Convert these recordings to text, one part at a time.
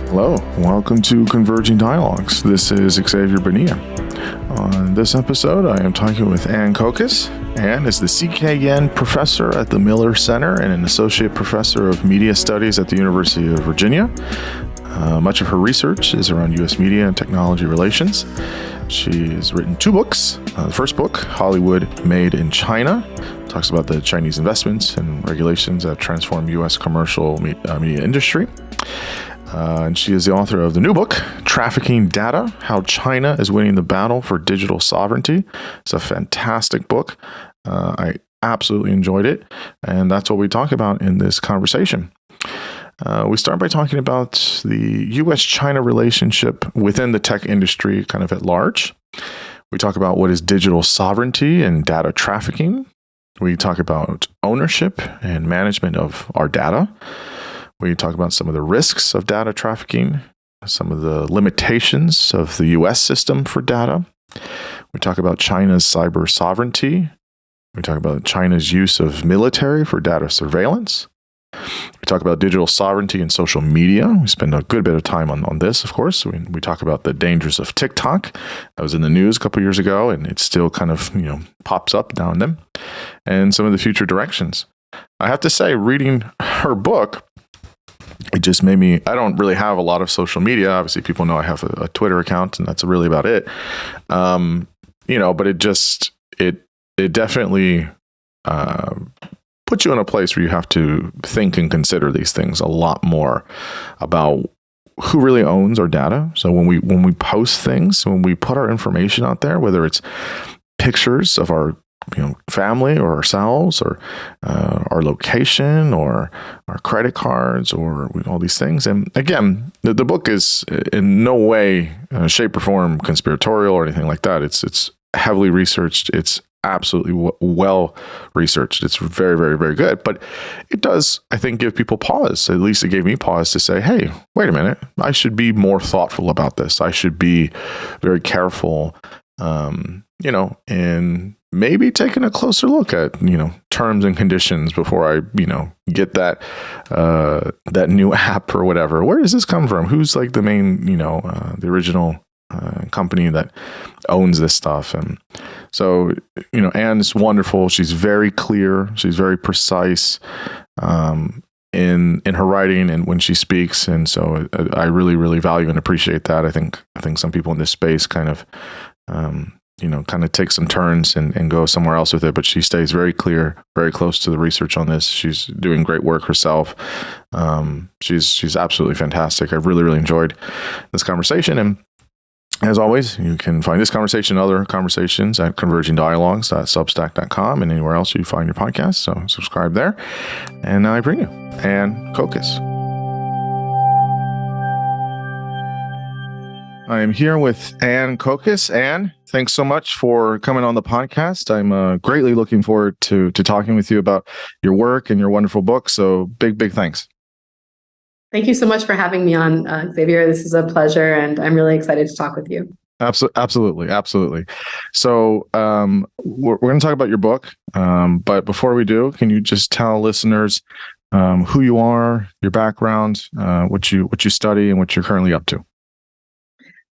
Hello, welcome to Converging Dialogues. This is Xavier Bonilla. On this episode, I am talking with Aynne Kokas. Aynne is the CKN professor at the Miller Center and an associate professor of media studies at the University of Virginia. Much of her research is around U.S. media and technology relations. She has written two books. The first book, Hollywood Made in China, talks about the Chinese investments and regulations that transform U.S. commercial media industry. And she is the author of the new book, Trafficking Data, How China is Winning the Battle for Digital Sovereignty. It's a fantastic book. I absolutely enjoyed it. And that's what we talk about in this conversation. We start by talking about the U.S.-China relationship within the tech industry kind of at large. We talk about what is digital sovereignty and data trafficking. We talk about ownership and management of our data. We talk about some of the risks of data trafficking, some of the limitations of the U.S. system for data. We talk about China's cyber sovereignty. We talk about China's use of military for data surveillance. We talk about digital sovereignty and social media. We spend a good bit of time on this, of course. We talk about the dangers of TikTok. That was in the news a couple years ago, and it still kind of pops up now and then. And some of the future directions. I have to say, reading her book, it just made me, I don't really have a lot of social media. Obviously, people know I have a Twitter account, and that's really about it. But it definitely puts you in a place where you have to think and consider these things a lot more about who really owns our data. So when we post things, when we put our information out there, whether it's pictures of our family or ourselves or our location or our credit cards or all these things. And again, the book is in no way, shape or form conspiratorial or anything like that. It's heavily researched. It's absolutely well researched. It's very, very, very good. But it does, I think, give people pause. At least it gave me pause to say, hey, wait a minute. I should be more thoughtful about this. I should be very careful, and maybe taking a closer look at, terms and conditions before I, get that new app or whatever. Where does this come from? Who's like the main, the original company that owns this stuff? And so, Anne's wonderful. She's very clear. She's very precise in her writing and when she speaks. And so I really, really value and appreciate that. I think some people in this space kind of take some turns and go somewhere else with it, but she stays very clear, very close to the research on this. She's doing great work herself. She's absolutely fantastic. I've really, really enjoyed this conversation. And as always, you can find this conversation and other conversations at convergingdialogues.substack.com and anywhere else you find your podcast. So subscribe there. And now I bring you Aynne Kokas. I am here with Aynne Kokas. Aynne, thanks so much for coming on the podcast. I'm greatly looking forward to talking with you about your work and your wonderful book. So big thanks. Thank you so much for having me on, Xavier. This is a pleasure, and I'm really excited to talk with you. Absolutely. So we're going to talk about your book, but before we do, can you just tell listeners who you are, your background, what you study, and what you're currently up to?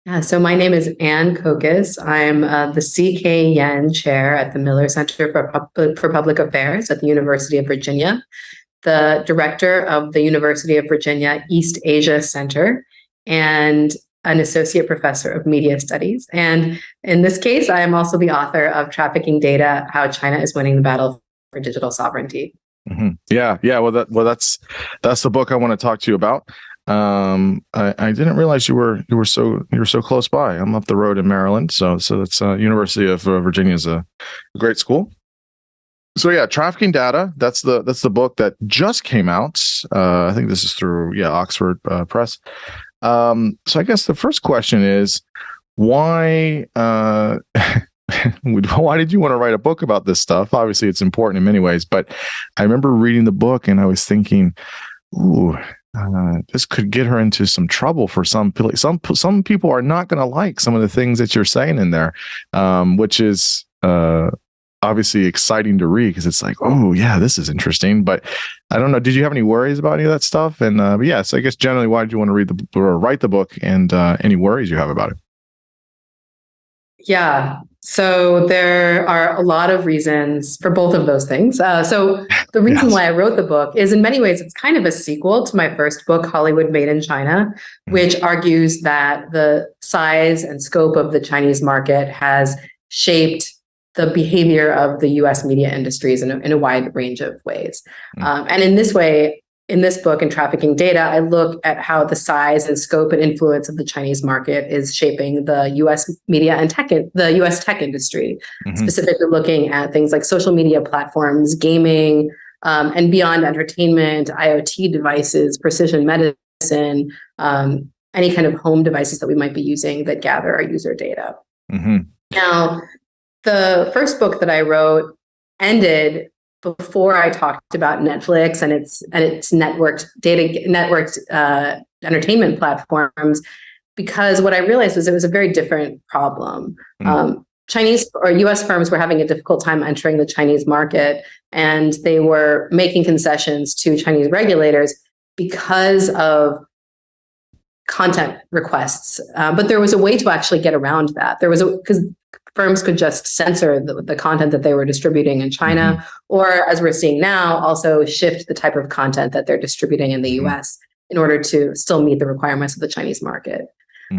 Yeah, so my name is Aynne Kokas. I'm the CKN chair at the Miller Center for Public Affairs at the University of Virginia, the director of the University of Virginia East Asia Center, and an associate professor of media studies. And in this case, I am also the author of Trafficking Data, How China is Winning the Battle for Digital Sovereignty. Mm-hmm. Yeah. Well, that's the book I want to talk to you about. I didn't realize you were so close by. I'm up the road in Maryland, so that's University of Virginia is a great school. So yeah, Trafficking Data. That's the book that just came out. I think this is through Oxford Press. So I guess the first question is why why did you want to write a book about this stuff? Obviously, it's important in many ways, but I remember reading the book and I was thinking, ooh. This could get her into some trouble for some people. Some people are not going to like some of the things that you're saying in there, which is obviously exciting to read because it's like, oh yeah, this is interesting. But I don't know. Did you have any worries about any of that stuff? And but yes, I guess generally, why did you want to read or write the book, and any worries you have about it? Yeah. So there are a lot of reasons for both of those things. So the reason Yes. why I wrote the book is, in many ways, it's kind of a sequel to my first book, Hollywood Made in China, which argues that the size and scope of the Chinese market has shaped the behavior of the US media industries in a wide range of ways. And in this way, in this book, in Trafficking Data, I look at how the size and scope and influence of the Chinese market is shaping the US media and the US tech industry, specifically looking at things like social media platforms, gaming, and beyond entertainment, IoT devices, precision medicine, any kind of home devices that we might be using that gather our user data. Now, the first book that I wrote ended before I talked about Netflix and its networked entertainment platforms, because what I realized was it was a very different problem. Chinese or US firms were having a difficult time entering the Chinese market, and they were making concessions to Chinese regulators because of content requests. But there was a way to actually get around that. Because firms could just censor the content that they were distributing in China, or, as we're seeing now, also shift the type of content that they're distributing in the US in order to still meet the requirements of the Chinese market.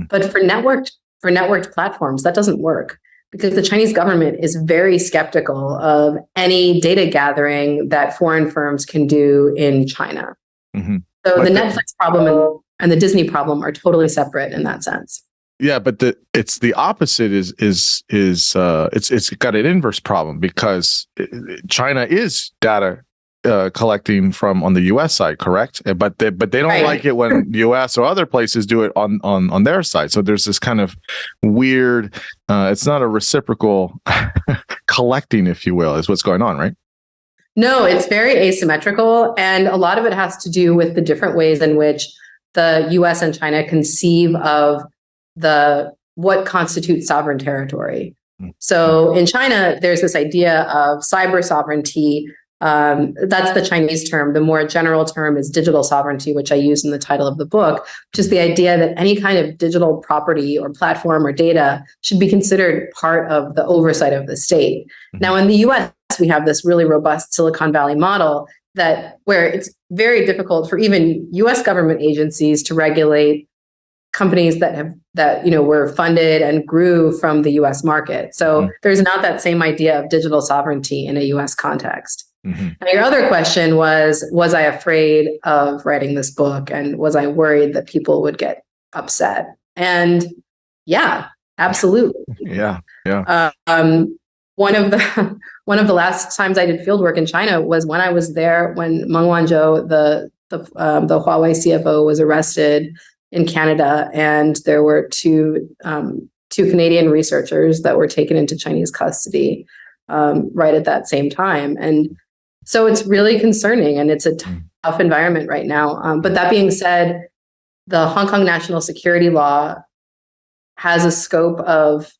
But for networked platforms, that doesn't work, because the Chinese government is very skeptical of any data gathering that foreign firms can do in China. So the Netflix problem and the Disney problem are totally separate in that sense. Yeah, but it's the opposite it's got an inverse problem, because China is data collecting from on the US side, correct? But they don't like it when US or other places do it on their side. So there's this kind of weird, it's not a reciprocal collecting, if you will, is what's going on, right? No, it's very asymmetrical, and a lot of it has to do with the different ways in which the US and China conceive of what constitutes sovereign territory. So in China, there's this idea of cyber sovereignty. That's the Chinese term. The more general term is digital sovereignty, which I use in the title of the book, which is the idea that any kind of digital property or platform or data should be considered part of the oversight of the state. Now, in the US, we have this really robust Silicon Valley model where it's very difficult for even US government agencies to regulate companies that were funded and grew from the US market. So there's not that same idea of digital sovereignty in a US context. And your other question was I afraid of writing this book, and was I worried that people would get upset? And yeah, absolutely. Yeah. One of the last times I did field work in China was when I was there when Meng Wanzhou, the Huawei CFO, was arrested in Canada, and there were two Canadian researchers that were taken into Chinese custody right at that same time. And so it's really concerning, and it's a tough environment right now. But that being said, the Hong Kong national security law has a scope of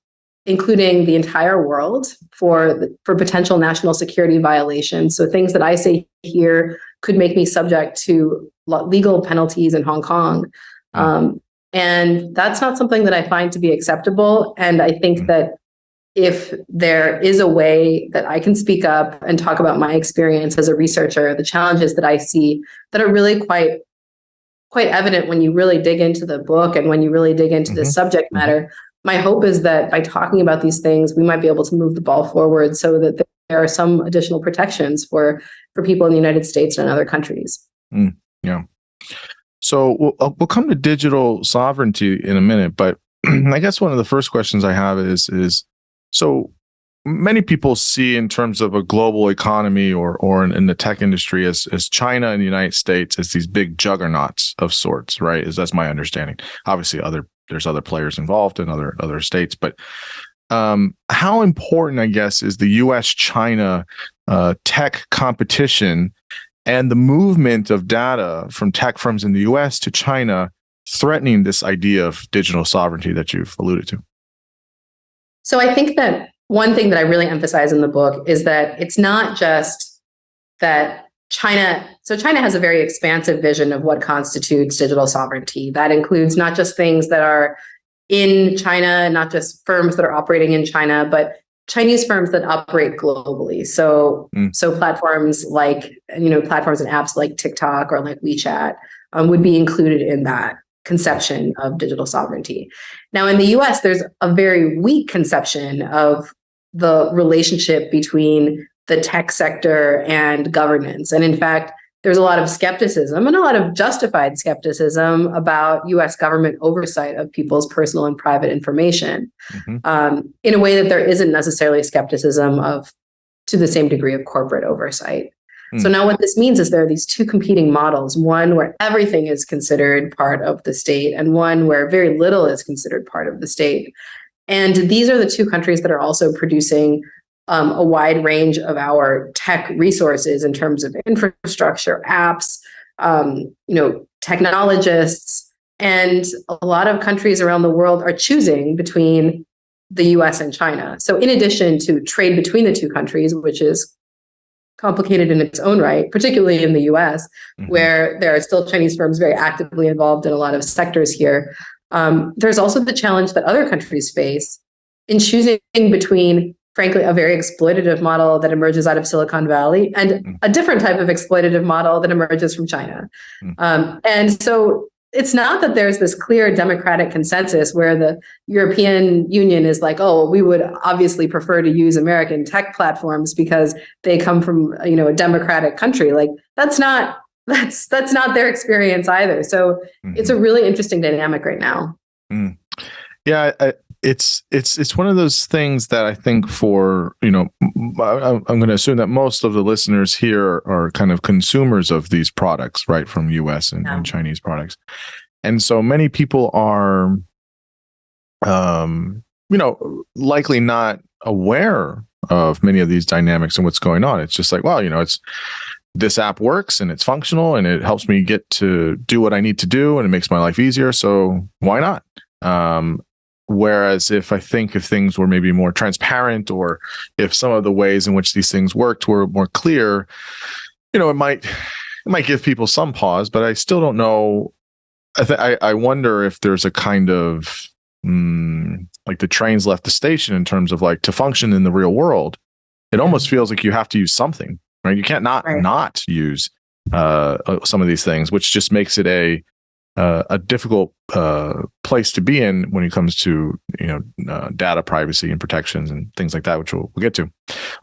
including the entire world for potential national security violations. So things that I say here could make me subject to legal penalties in Hong Kong. And that's not something that I find to be acceptable. And I think that if there is a way that I can speak up and talk about my experience as a researcher, the challenges that I see that are really quite evident when you really dig into the book and when you really dig into the subject matter, my hope is that by talking about these things, we might be able to move the ball forward so that there are some additional protections for people in the United States and other countries. Yeah. So we'll come to digital sovereignty in a minute, but I guess one of the first questions I have is so many people see in terms of a global economy or in the tech industry as China and the United States as these big juggernauts of sorts, right? That's my understanding. Obviously, there's other players involved in other states, but how important, I guess, is the U.S.-China tech competition and the movement of data from tech firms in the U.S. to China threatening this idea of digital sovereignty that you've alluded to? So I think that one thing that I really emphasize in the book is that it's not just that China has a very expansive vision of what constitutes digital sovereignty. That includes not just things that are in China, not just firms that are operating in China, but Chinese firms that operate globally. So platforms like, platforms and apps like TikTok or like WeChat would be included in that conception of digital sovereignty. Now, in the US, there's a very weak conception of the relationship between the tech sector and governance. And in fact, there's a lot of skepticism and a lot of justified skepticism about US government oversight of people's personal and private information, in a way that there isn't necessarily skepticism of to the same degree of corporate oversight. So now what this means is there are these two competing models, one where everything is considered part of the state and one where very little is considered part of the state. And these are the two countries that are also producing a wide range of our tech resources in terms of infrastructure, apps, technologists, and a lot of countries around the world are choosing between the US and China. So in addition to trade between the two countries, which is complicated in its own right, particularly in the US, where there are still Chinese firms very actively involved in a lot of sectors here, there's also the challenge that other countries face in choosing between, frankly, a very exploitative model that emerges out of Silicon Valley and a different type of exploitative model that emerges from China. And so it's not that there's this clear democratic consensus where the European Union is like, oh, we would obviously prefer to use American tech platforms because they come from, a democratic country. Like that's not their experience either. So it's a really interesting dynamic right now. Yeah, it's one of those things that I think for, I'm going to assume that most of the listeners here are kind of consumers of these products, right, from US and Chinese products. And so many people are, likely not aware of many of these dynamics and what's going on. It's just like, well, it's this app works and it's functional and it helps me get to do what I need to do and it makes my life easier. So why not? Whereas if things were maybe more transparent, or if some of the ways in which these things worked were more clear, it might give people some pause. But I still don't know. I wonder if there's a kind of like the trains left the station in terms of like to function in the real world. It almost feels like you have to use something, right? You can't not use some of these things, which just makes it a difficult place to be in when it comes to data privacy and protections and things like that, which we'll get to.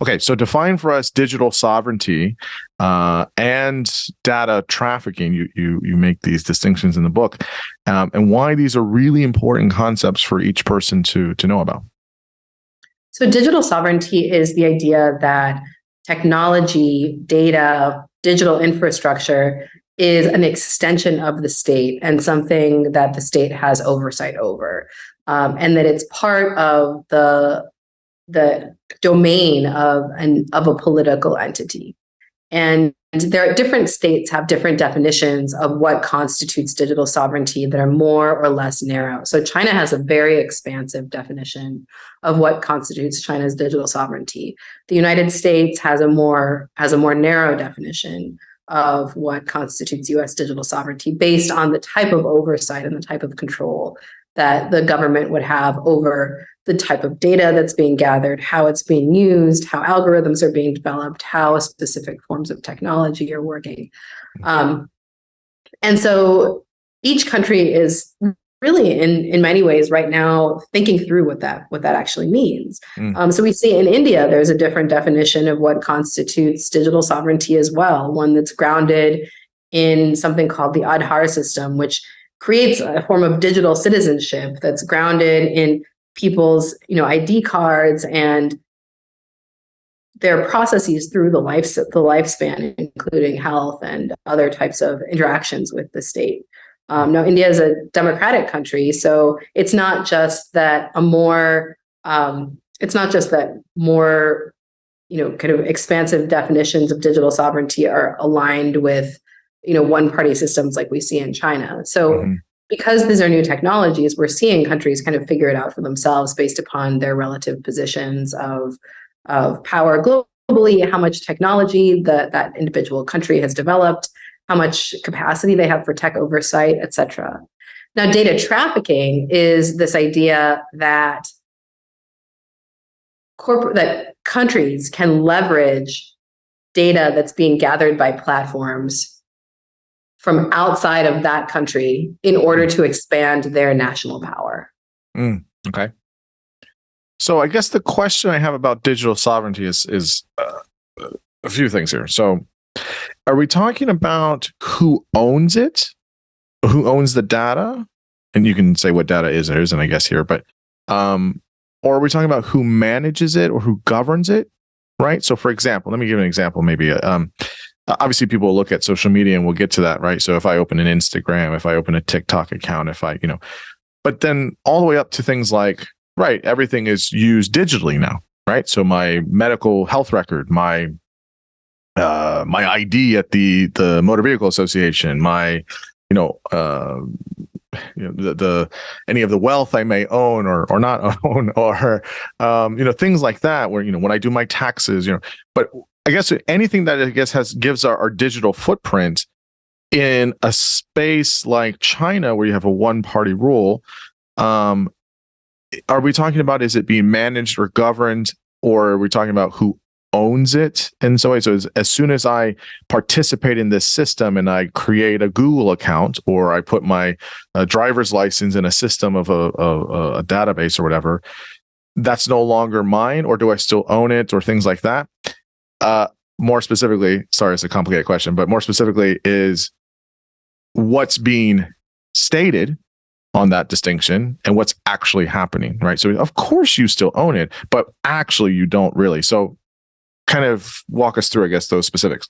Okay, so define for us digital sovereignty and data trafficking. You make these distinctions in the book, and why these are really important concepts for each person to know about. So digital sovereignty is the idea that technology, data, digital infrastructure is an extension of the state and something that the state has oversight over, and that it's part of the domain of a political entity. And there are different states have different definitions of what constitutes digital sovereignty that are more or less narrow. So China has a very expansive definition of what constitutes China's digital sovereignty. The United States has a more narrow definition of what constitutes U.S. digital sovereignty based on the type of oversight and the type of control that the government would have over the type of data that's being gathered, how it's being used, how algorithms are being developed, how specific forms of technology are working. And so each country is really in many ways right now thinking through what that actually means. So we see in India, there's a different definition of what constitutes digital sovereignty as well, one that's grounded in something called the Aadhaar system, which creates a form of digital citizenship that's grounded in people's ID cards and their processes through the lifespan, including health and other types of interactions with the state. Now, India is a democratic country, so it's not just that more kind of expansive definitions of digital sovereignty are aligned with one-party systems like we see in China. So because these are new technologies, we're seeing countries kind of figure it out for themselves based upon their relative positions of power globally, how much technology that individual country has developed, how much capacity they have for tech oversight, et cetera. Now, data trafficking is this idea that that countries can leverage data that's being gathered by platforms from outside of that country in order to expand their national power. Okay. So I guess the question I have about digital sovereignty is a few things here. So are we talking about who owns it, who owns the data? And you can say what data is or isn't, I guess, here, but or are we talking about who manages it or who governs it, right? So for example, let me give an example, maybe obviously people will look at social media and we'll get to that, right? So if I open an Instagram, if I open a TikTok account, but then all the way up to things like, right, everything is used digitally now, right? So my medical health record, my ID at the Motor Vehicle Association, my any of the wealth I may own or not own, or things like that, where when I do my taxes, but I guess anything that I guess gives our digital footprint in a space like China, where you have a one-party rule. Are we talking about, is it being managed or governed, or are we talking about who owns it? And so as soon as I participate in this system and I create a Google account, or I put my driver's license in a system of a database or whatever, that's no longer mine, or do I still own it, or things like that? More specifically, sorry, it's a complicated question, but more specifically is what's being stated on that distinction and what's actually happening, right? So of course you still own it, but actually you don't really. So kind of walk us through, I guess, those specifics.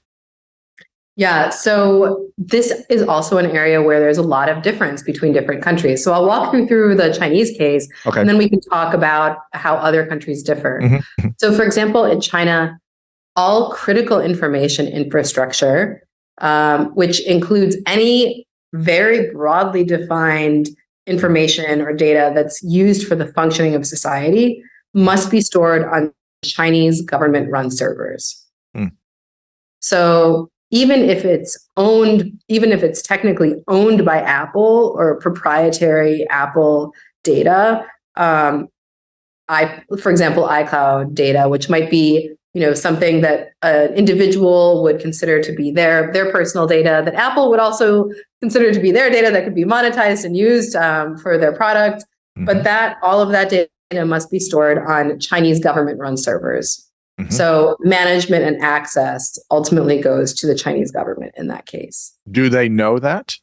Yeah, so this is also an area where there's a lot of difference between different countries. So I'll walk you through the Chinese case, and then we can talk about how other countries differ. Mm-hmm. So for example, in China, all critical information infrastructure, which includes any very broadly defined information or data that's used for the functioning of society, must be stored on Chinese government-run servers. So even if it's technically owned by Apple or proprietary Apple data, for example, iCloud data, which might be something that an individual would consider to be their personal data, that Apple would also consider to be their data that could be monetized and used for their product. Mm-hmm. But all of that data must be stored on Chinese government-run servers. Mm-hmm. So management and access ultimately goes to the Chinese government in that case. Do they know that?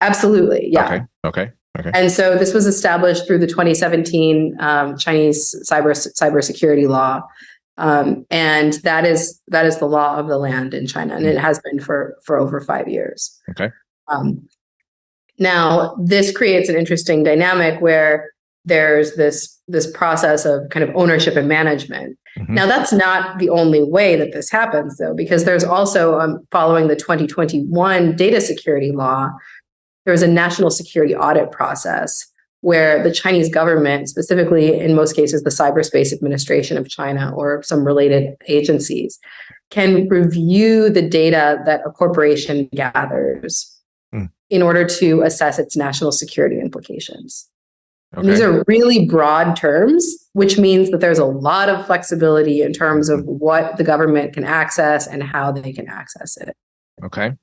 Absolutely, yeah. Okay. And so this was established through the 2017 Chinese cybersecurity law. And that is the law of the land in China, and it has been for over 5 years. Okay. Now, this creates an interesting dynamic where there's this process of kind of ownership and management. Mm-hmm. Now, that's not the only way that this happens, though, because there's also, following the 2021 data security law, there was a national security audit process where the Chinese government, specifically in most cases the Cyberspace Administration of China or some related agencies, can review the data that a corporation gathers in order to assess its national security implications. Okay. And these are really broad terms, which means that there's a lot of flexibility in terms of what the government can access and how they can access it. Okay.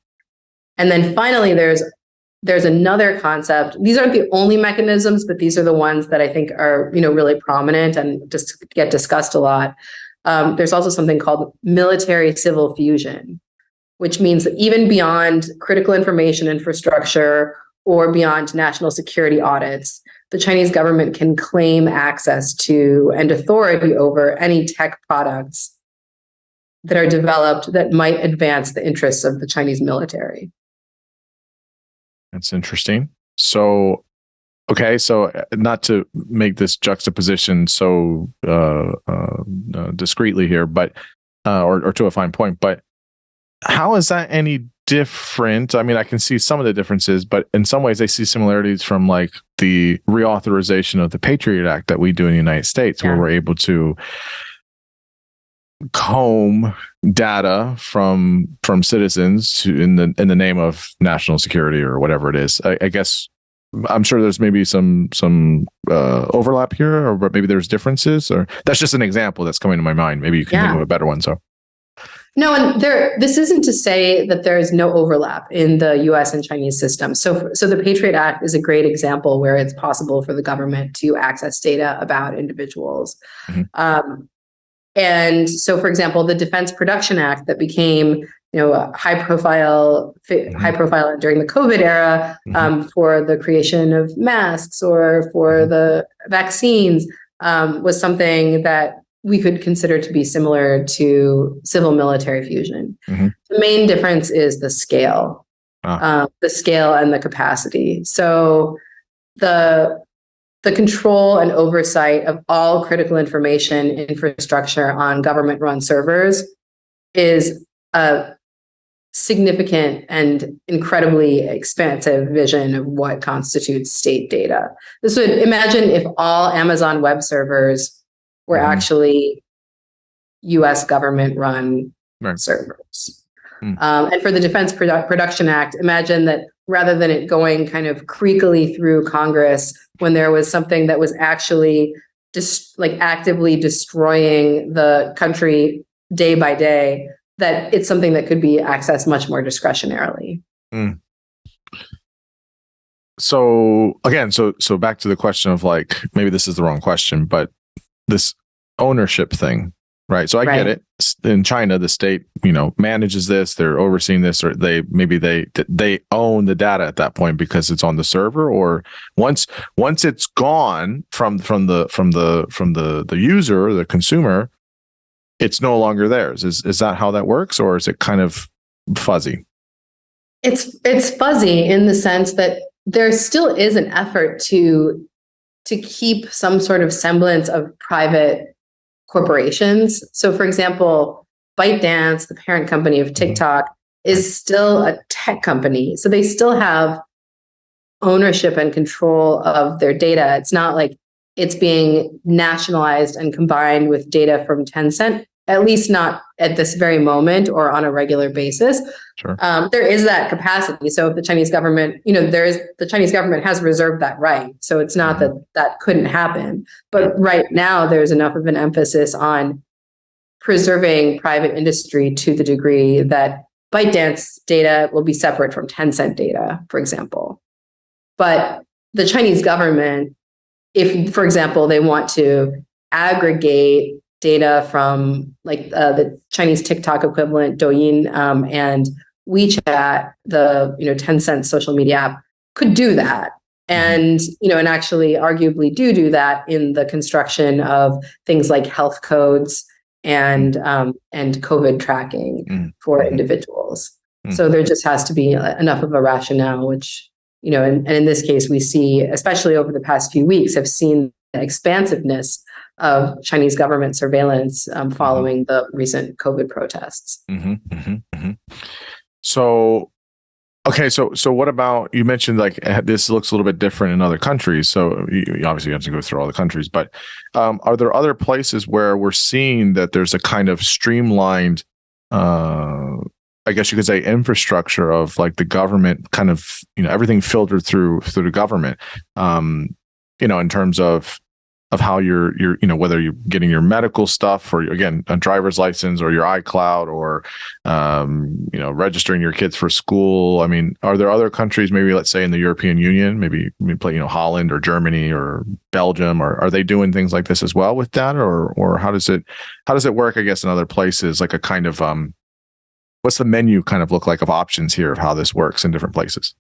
And then finally, there's another concept. These aren't the only mechanisms, but these are the ones that I think are, really prominent and just get discussed a lot. There's also something called military-civil fusion, which means that even beyond critical information infrastructure or beyond national security audits, the Chinese government can claim access to and authority over any tech products that are developed that might advance the interests of the Chinese military. That's interesting. So, okay, so not to make this juxtaposition so discreetly here, but or to a fine point, but how is that any different. I mean, I can see some of the differences, but in some ways I see similarities from like the reauthorization of the Patriot Act that we do in the United States, where we're able to comb data from citizens in the name of national security or whatever it is. I guess I'm sure there's maybe some overlap here, or maybe there's differences, or that's just an example that's coming to my mind. Maybe you can think of a better one. So. No, and this isn't to say that there is no overlap in the U.S. and Chinese systems. So the Patriot Act is a great example where it's possible for the government to access data about individuals. And so, for example, the Defense Production Act that became, a high profile during the COVID era for the creation of masks or for the vaccines was something that we could consider to be similar to civil military fusion. The main difference is the scale, and the capacity. So the control and oversight of all critical information infrastructure on government-run servers is a significant and incredibly expansive vision of what constitutes state data. This would imagine if all Amazon web servers were actually U.S. government-run servers. And for the Defense Production Act, imagine that rather than it going kind of creakily through Congress when there was something that was actually just like actively destroying the country day by day, that it's something that could be accessed much more discretionarily. So again, so back to the question of like, maybe this is the wrong question, but this ownership thing, right? So I get it. In China, the state, manages this, they're overseeing this, or they own the data at that point because it's on the server, or once it's gone from the user or the consumer, it's no longer theirs. Is that how that works, or is it kind of fuzzy? It's fuzzy in the sense that there still is an effort to keep some sort of semblance of private corporations. So, for example, ByteDance, the parent company of TikTok, is still a tech company. So they still have ownership and control of their data. It's not like it's being nationalized and combined with data from Tencent, at least not at this very moment or on a regular basis. Sure. There is that capacity. So if the Chinese government, the Chinese government has reserved that right. So it's not that couldn't happen. But right now, there's enough of an emphasis on preserving private industry to the degree that ByteDance data will be separate from Tencent data, for example. But the Chinese government, if, for example, they want to aggregate data from like the Chinese TikTok equivalent Douyin and WeChat, the Tencent social media app, could do that, and and actually arguably do that in the construction of things like health codes and COVID tracking for individuals. So there just has to be enough of a rationale, which and in this case we see, especially over the past few weeks, have seen the expansiveness of Chinese government surveillance following the recent COVID protests. So, okay, so what about, you mentioned like this looks a little bit different in other countries. So you obviously have to go through all the countries, but are there other places where we're seeing that there's a kind of streamlined, I guess you could say, infrastructure of like the government kind of, everything filtered through the government, in terms of how you're whether you're getting your medical stuff, or again, a driver's license, or your iCloud, or registering your kids for school. I mean, are there other countries, maybe let's say in the European Union, maybe Holland or Germany or Belgium, or are they doing things like this as well with data, or how does it work, I guess, in other places, like a kind of what's the menu kind of look like of options here of how this works in different places?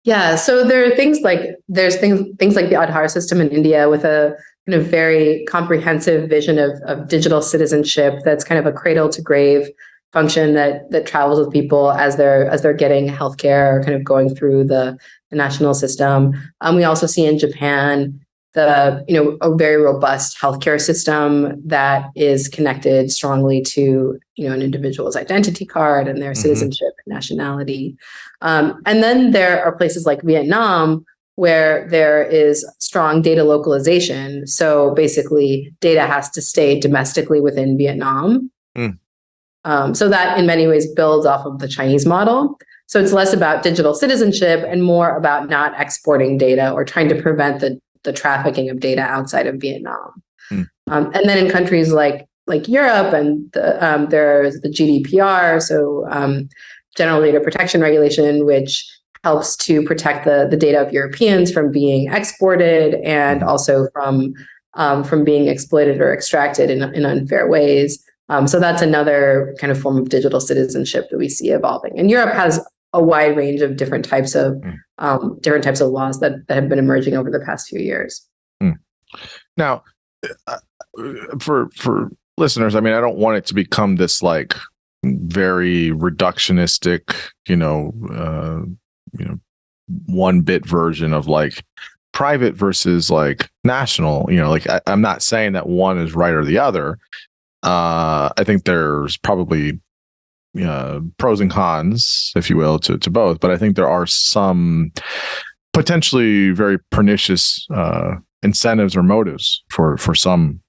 Yeah, so there are things like things like the Aadhaar system in India, with a kind of very comprehensive vision of digital citizenship that's kind of a cradle to grave function that travels with people as they're getting healthcare or kind of going through the national system. We also see in Japan a very robust healthcare system that is connected strongly to, an individual's identity card and their citizenship and nationality. And then there are places like Vietnam where there is strong data localization. So basically, data has to stay domestically within Vietnam. So that in many ways builds off of the Chinese model. So it's less about digital citizenship and more about not exporting data or trying to prevent the trafficking of data outside of Vietnam. And then in countries like Europe, and there's the GDPR, so General Data Protection Regulation, which helps to protect the data of Europeans from being exported and also from being exploited or extracted in unfair ways. So that's another kind of form of digital citizenship that we see evolving. And Europe has a wide range of different types of laws that have been emerging over the past few years. Now, for listeners, I mean, I don't want it to become this like very reductionistic, one bit version of like private versus like national. I'm not saying that one is right or the other. I think there's probably pros and cons, if you will, to both. But I think there are some potentially very pernicious incentives or motives for some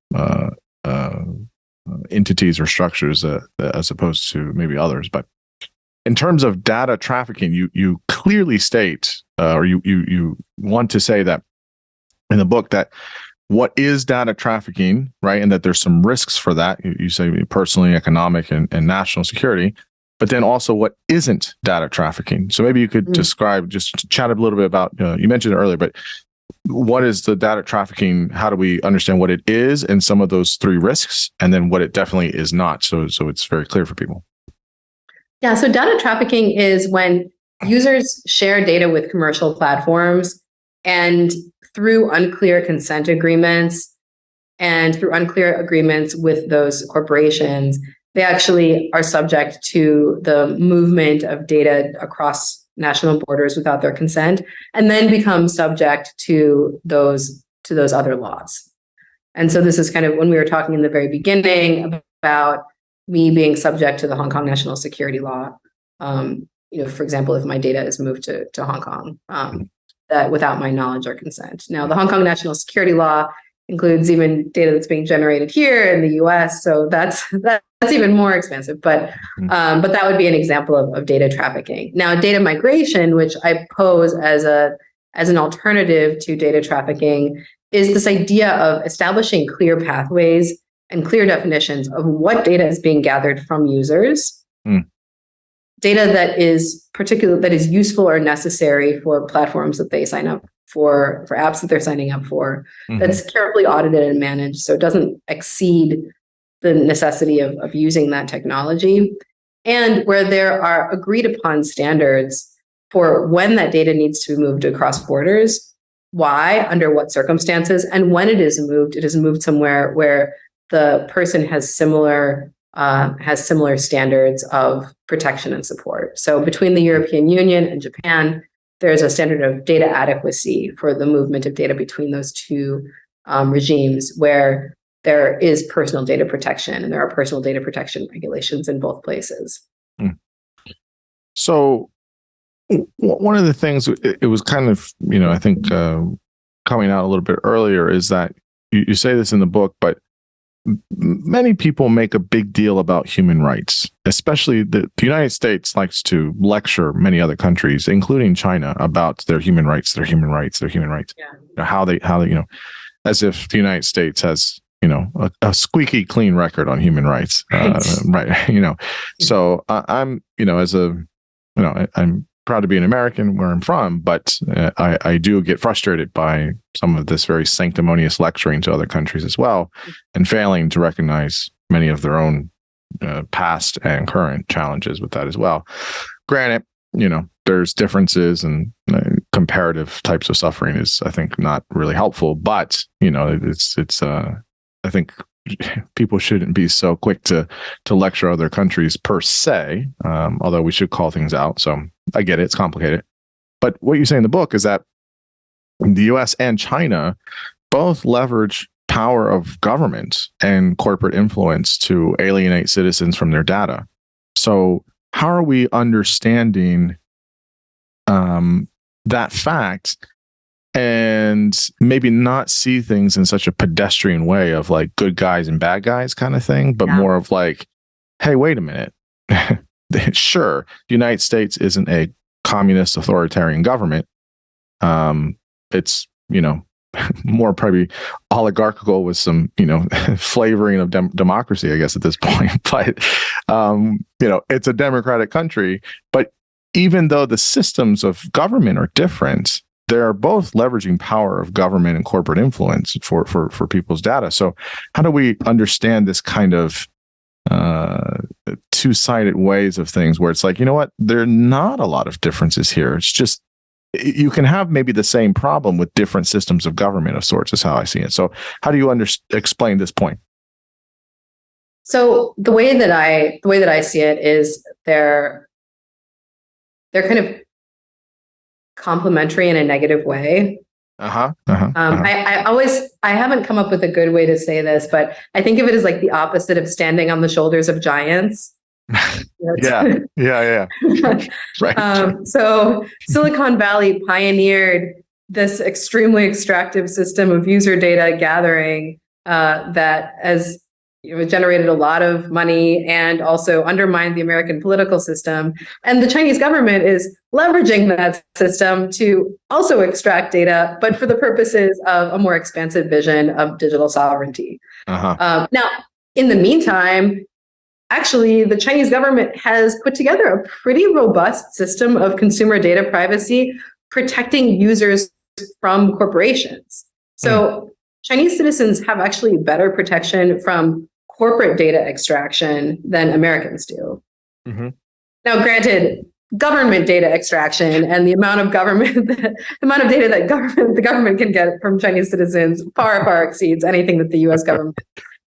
entities or structures as opposed to maybe others. But in terms of data trafficking, you clearly state, or you want to say that in the book, that what is data trafficking, right? And that there's some risks for that. You say personally, economic, and national security, but then also what isn't data trafficking. So maybe you could describe, just chat a little bit about, you mentioned it earlier, but what is the data trafficking? How do we understand what it is and some of those three risks, and then what it definitely is not? So it's very clear for people. Yeah, so data trafficking is when users share data with commercial platforms, and through unclear consent agreements and through unclear agreements with those corporations, they actually are subject to the movement of data across national borders without their consent, and then become subject to those other laws. And so this is kind of when we were talking in the very beginning about me being subject to the Hong Kong national security law. For example, if my data is moved to Hong Kong, that without my knowledge or consent. Now, the Hong Kong national security law includes even data that's being generated here in the U.S., so that's even more expensive. But that would be an example of data trafficking. Now, data migration, which I pose as an alternative to data trafficking, is this idea of establishing clear pathways and clear definitions of what data is being gathered from users. Data that is useful or necessary for platforms that they sign up for apps that they're signing up for, that's carefully audited and managed, so it doesn't exceed the necessity of using that technology, and where there are agreed upon standards for when that data needs to be moved across borders, why, under what circumstances, and when it is moved somewhere where the person has similar standards of protection and support. So between the European Union and Japan, there's a standard of data adequacy for the movement of data between those two regimes, where there is personal data protection, and there are personal data protection regulations in both places. So one of the things, it was kind of, I think coming out a little bit earlier, is that you say this in the book, but many people make a big deal about human rights, especially the United States likes to lecture many other countries, including China, about their human rights. Yeah. How they, as if the United States has, a squeaky clean record on human rights. Right. So I'm proud to be an American where I'm from, but I do get frustrated by some of this very sanctimonious lecturing to other countries as well, and failing to recognize many of their own past and current challenges with that as well. Granted, there's differences, and comparative types of suffering is, I think, not really helpful, but it's I think people shouldn't be so quick to lecture other countries per se, although we should call things out. So I get it, it's complicated. But what you say in the book is that the US and China both leverage power of government and corporate influence to alienate citizens from their data. So how are we understanding that fact and maybe not see things in such a pedestrian way of like good guys and bad guys kind of thing, but more of like, hey, wait a minute. Sure, the United States isn't a communist authoritarian government. It's, more probably oligarchical with some, flavoring of democracy, I guess, at this point. But, it's a democratic country. But even though the systems of government are different, they're both leveraging power of government and corporate influence for people's data. So how do we understand this kind of two-sided ways of things where it's like, you know what, there are not a lot of differences here. It's just, you can have maybe the same problem with different systems of government of sorts, is how I see it. So how do you explain this point? So the way that I see it is they're kind of complementary in a negative way. I haven't come up with a good way to say this, but I think of it as like the opposite of standing on the shoulders of giants. Yeah. Right. So Silicon Valley pioneered this extremely extractive system of user data gathering that has generated a lot of money and also undermined the American political system. And the Chinese government is leveraging that system to also extract data, but for the purposes of a more expansive vision of digital sovereignty. Now, in the meantime, actually, the Chinese government has put together a pretty robust system of consumer data privacy, protecting users from corporations. So Chinese citizens have actually better protection from corporate data extraction than Americans do. Now, granted, government data extraction and the amount of data that the government can get from Chinese citizens far exceeds anything that the U.S. government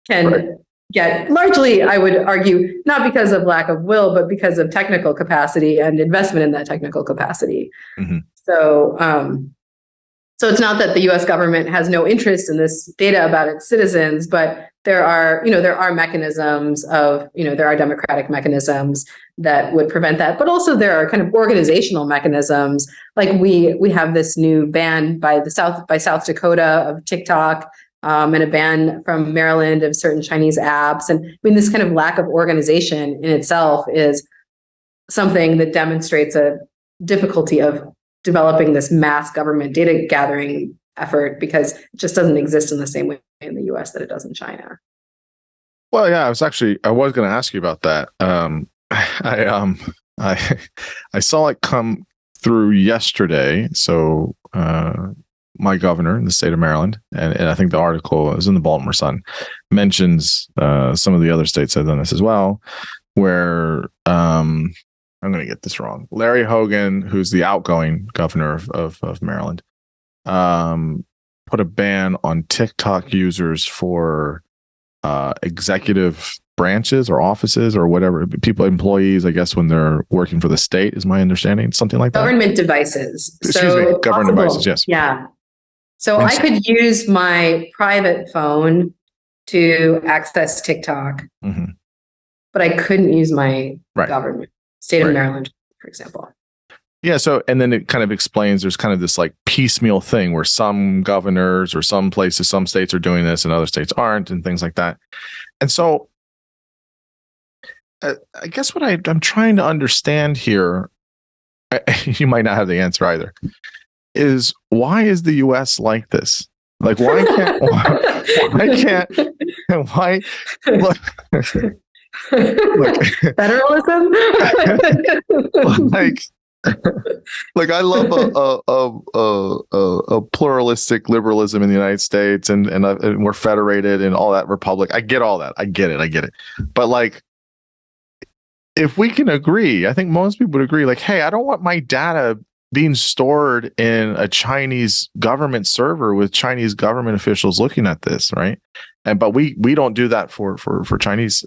can get. Largely, I would argue, not because of lack of will, but because of technical capacity and investment in that technical capacity. So it's not that the U.S. government has no interest in this data about its citizens, but there are mechanisms there are democratic mechanisms that would prevent that. But also there are kind of organizational mechanisms, like we have this new ban by South Dakota of TikTok, and a ban from Maryland of certain Chinese apps. And I mean, this kind of lack of organization in itself is something that demonstrates a difficulty of developing this mass government data gathering effort, because it just doesn't exist in the same way in the US that it does in China. Well, yeah, I was going to ask you about that. I saw it come through yesterday. So my governor in the state of Maryland, and I think the article is in the Baltimore Sun, mentions some of the other states have done this as well, where I'm going to get this wrong. Larry Hogan, who's the outgoing governor of Maryland, put a ban on TikTok users for executive branches or offices or whatever, employees, I guess, when they're working for the state, is my understanding, something like that. Government devices. Excuse me, government devices, yes. Yeah. So I could use my private phone to access TikTok, but I couldn't use my government. State of Maryland, for example. Yeah. So, and then it kind of explains there's kind of this like piecemeal thing where some governors or some places, some states are doing this and other states aren't, and things like that. And so I guess what I'm trying to understand here, you might not have the answer either, is why is the US like this? Like, why federalism? like I love a pluralistic liberalism in the United States, and we're federated and all that republic. I get all that. I get it. But like, if we can agree, I think most people would agree, like, hey, I don't want my data being stored in a Chinese government server with Chinese government officials looking at this, right? But we don't do that for Chinese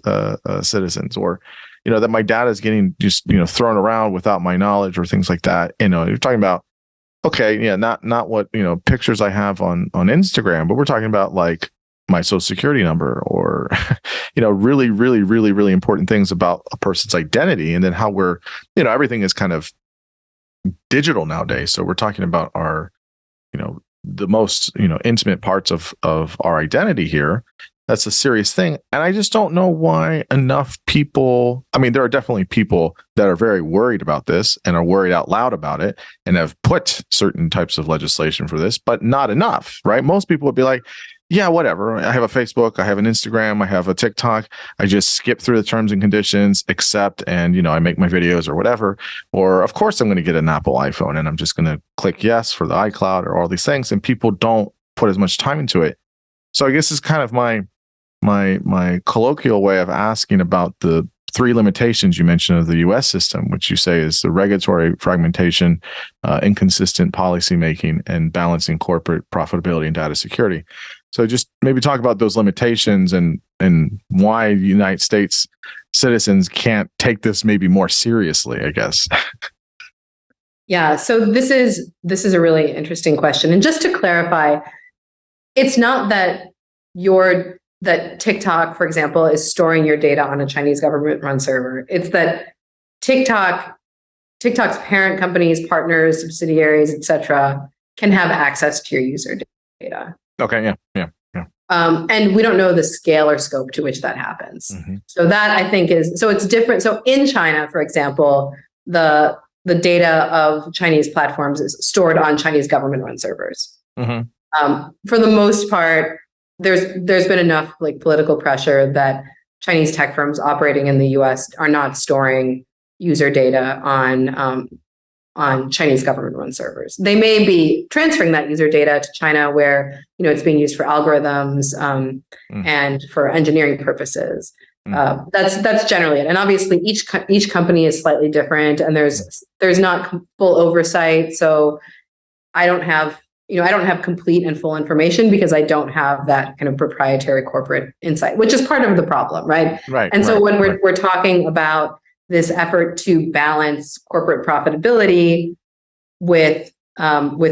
citizens, or that my data is getting just thrown around without my knowledge or things like that. You're talking about okay, yeah, not what, pictures I have on Instagram, but we're talking about like my social security number or, really, really, really, really important things about a person's identity. And then how we're, everything is kind of digital nowadays. So we're talking about our, the most, intimate parts of our identity here. That's a serious thing. And I just don't know why enough people, I mean, there are definitely people that are very worried about this and are worried out loud about it and have put certain types of legislation for this, but not enough, right? Most people would be like, yeah, whatever. I have a Facebook, I have an Instagram, I have a TikTok. I just skip through the terms and conditions, accept, and, I make my videos or whatever. Or of course I'm going to get an Apple iPhone and I'm just going to click yes for the iCloud or all these things. And people don't put as much time into it. So I guess it's kind of my colloquial way of asking about the three limitations you mentioned of the U.S. system, which you say is the regulatory fragmentation, inconsistent policymaking, and balancing corporate profitability and data security. So just maybe talk about those limitations and why United States citizens can't take this maybe more seriously, I guess. Yeah, so this is a really interesting question. And just to clarify, it's not that that TikTok, for example, is storing your data on a Chinese government-run server. It's that TikTok's parent companies, partners, subsidiaries, et cetera, can have access to your user data. Okay, yeah. And we don't know the scale or scope to which that happens. Mm-hmm. So that I think it's different. So in China, for example, the data of Chinese platforms is stored on Chinese government-run servers. Mm-hmm. For the most part, there's been enough like political pressure that Chinese tech firms operating in the U.S. are not storing user data on Chinese government-run servers. They may be transferring that user data to China, where it's being used for algorithms and for engineering purposes. That's generally it. And obviously, each company is slightly different, and there's not full oversight. So I don't have complete and full information because I don't have that kind of proprietary corporate insight, which is part of the problem, right? Right. And so when we're talking about this effort to balance corporate profitability with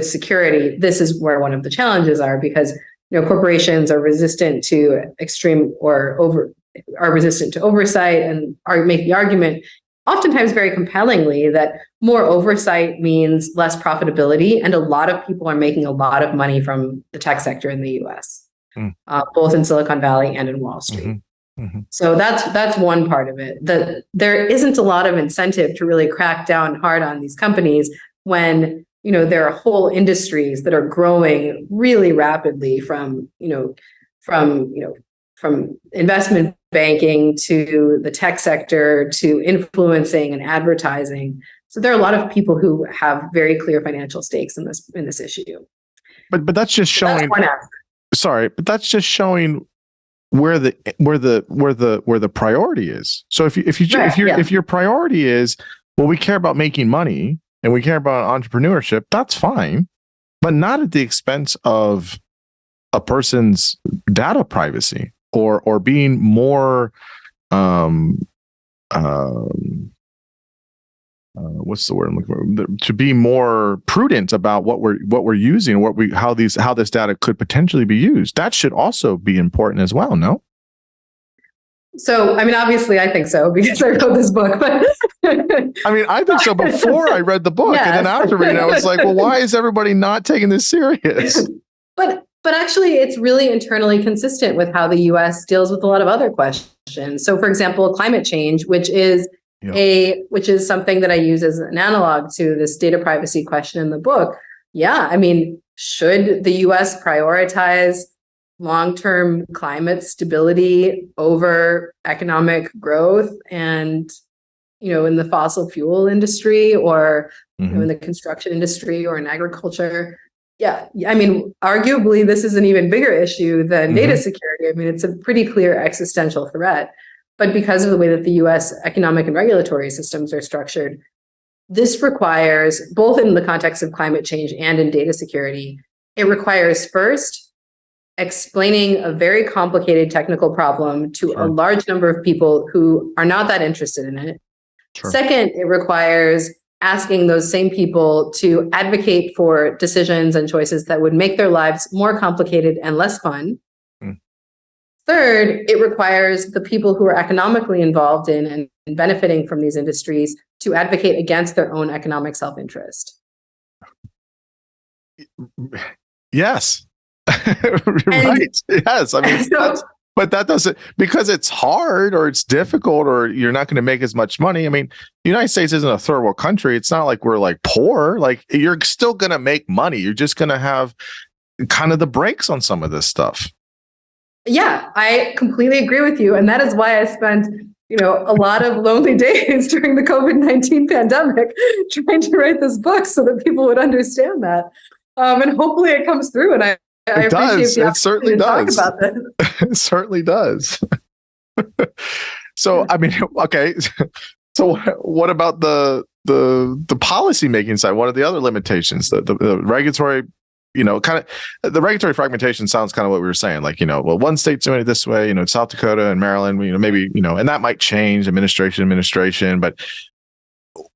security, this is where one of the challenges are, because corporations are resistant to are resistant to oversight and make the argument, oftentimes very compellingly, that more oversight means less profitability, and a lot of people are making a lot of money from the tech sector in the U.S., both in Silicon Valley and in Wall Street. Mm-hmm. Mm-hmm. So that's one part of it. There isn't a lot of incentive to really crack down hard on these companies when there are whole industries that are growing really rapidly from investment banking to the tech sector to influencing and advertising. So there are a lot of people who have very clear financial stakes in this issue. But that's just showing. But that's just showing where the priority is. So if your priority is, well, we care about making money and we care about entrepreneurship, that's fine, but not at the expense of a person's data privacy or being more what's the word I'm looking for? To be more prudent about what we're using, how this data could potentially be used. That should also be important as well, no? So, I mean, obviously, I think so because I wrote this book. But I mean, I think so before I read the book, yes. And then after reading, I was like, well, why is everybody not taking this serious? But actually, it's really internally consistent with how the U.S. deals with a lot of other questions. So, for example, climate change, which is something that I use as an analog to this data privacy question in the book. Yeah, I mean, should the U.S. prioritize long-term climate stability over economic growth and, in the fossil fuel industry or in the construction industry or in agriculture? Yeah, I mean, arguably, this is an even bigger issue than data security. I mean, it's a pretty clear existential threat. But because of the way that the U.S. economic and regulatory systems are structured, this requires, both in the context of climate change and in data security, it requires first explaining a very complicated technical problem to a large number of people who are not that interested in it. Sure. Second, it requires asking those same people to advocate for decisions and choices that would make their lives more complicated and less fun. Third, it requires the people who are economically involved in and benefiting from these industries to advocate against their own economic self-interest. Yes. Right. Yes. I mean, but that doesn't, because it's hard or it's difficult or you're not going to make as much money. I mean, the United States isn't a third world country. It's not like we're like poor. Like, you're still going to make money. You're just going to have kind of the brakes on some of this stuff. Yeah, I completely agree with you. And that is why I spent, a lot of lonely days during the COVID-19 pandemic trying to write this book so that people would understand that. And hopefully it comes through. And I appreciate the opportunity to talk about this. It certainly does. So, I mean, okay. So what about the policy making side? What are the other limitations? The regulatory, kind of the regulatory fragmentation sounds kind of what we were saying. Like, well, one state's doing it this way, South Dakota and Maryland, maybe, and that might change administration, but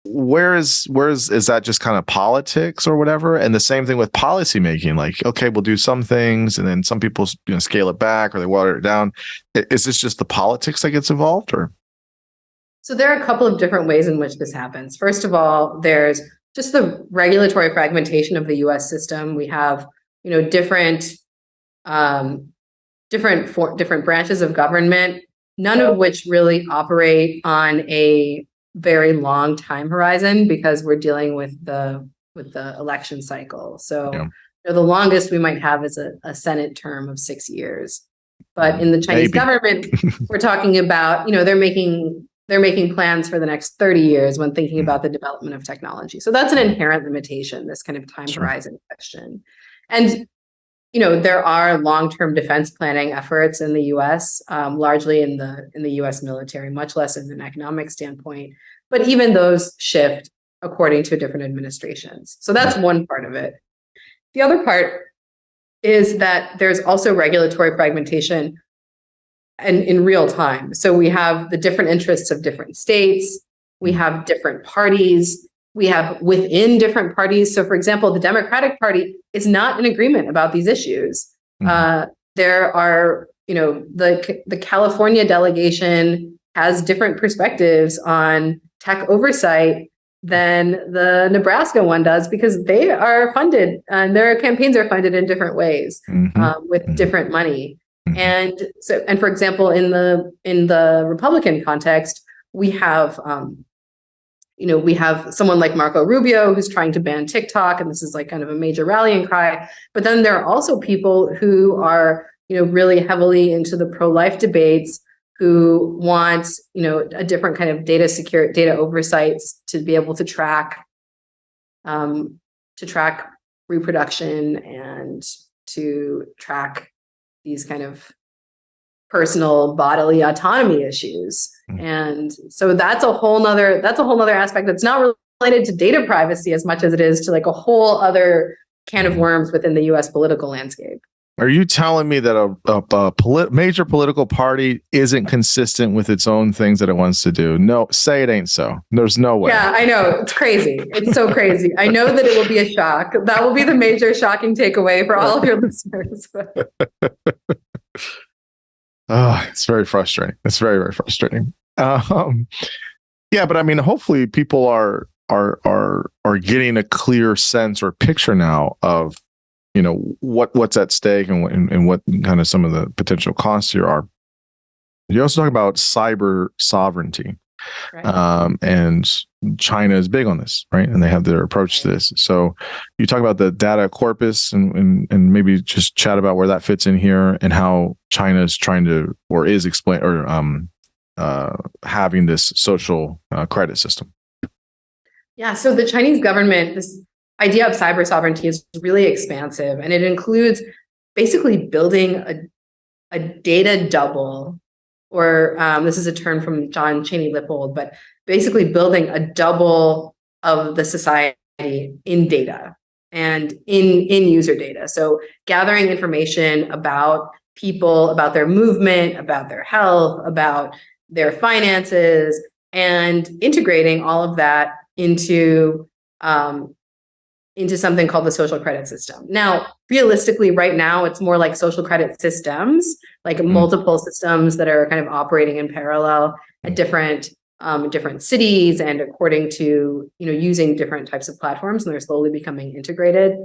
where is that just kind of politics or whatever? And the same thing with policy making, like, okay, we'll do some things and then some people, scale it back or they water it down. Is this just the politics that gets involved, or? So there are a couple of different ways in which this happens. First of all, there's just the regulatory fragmentation of the U.S. system. We have, different branches of government, none of which really operate on a very long time horizon because we're dealing with the election cycle. So the longest we might have is a Senate term of 6 years. But in the Chinese government, we're talking about, they're making plans for the next 30 years when thinking about the development of technology. So that's an inherent limitation, this kind of time horizon question. And, there are long-term defense planning efforts in the US, largely in the US military, much less in an economic standpoint. But even those shift according to different administrations. So that's one part of it. The other part is that there's also regulatory fragmentation and in real time. So we have the different interests of different states. We have different parties. We have within different parties. So for example, the Democratic Party is not in agreement about these issues. There are, the California delegation has different perspectives on tech oversight than the Nebraska one does because they are funded and their campaigns are funded in different ways with different money. And so, and for example, in the Republican context, we have, we have someone like Marco Rubio who's trying to ban TikTok, and this is like kind of a major rallying cry. But then there are also people who are, really heavily into the pro-life debates who want, a different kind of data oversight to be able to track reproduction and to track these kind of personal bodily autonomy issues. And so that's a whole nother aspect that's not related to data privacy as much as it is to like a whole other can of worms within the US political landscape. Are you telling me that a major political party isn't consistent with its own things that it wants to do? No, say it ain't so. There's no way. Yeah, I know. It's crazy. It's so crazy. I know that it will be a shock. That will be the major shocking takeaway for all of your listeners. Oh, it's very frustrating. It's very, very frustrating. Yeah, but I mean, hopefully people are getting a clear sense or picture now of, what's at stake and what kind of some of the potential costs here are. You also talk about cyber sovereignty, right? And China is big on this, right? And they have their approach to this. So you talk about the data corpus and maybe just chat about where that fits in here and how China is trying to or is explain or having this social credit system. Yeah. So the Chinese government, this idea of cyber sovereignty is really expansive, and it includes basically building a data double, or this is a term from John Cheney-Lippold, but basically building a double of the society in data and in user data. So gathering information about people, about their movement, about their health, about their finances, and integrating all of that into something called the social credit system. Now, realistically, right now, it's more like social credit systems, like multiple systems that are kind of operating in parallel at different cities and according to, using different types of platforms, and they're slowly becoming integrated.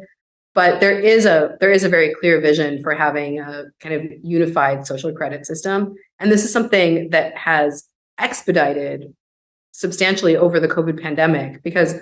But there is a very clear vision for having a kind of unified social credit system. And this is something that has expedited substantially over the COVID pandemic, because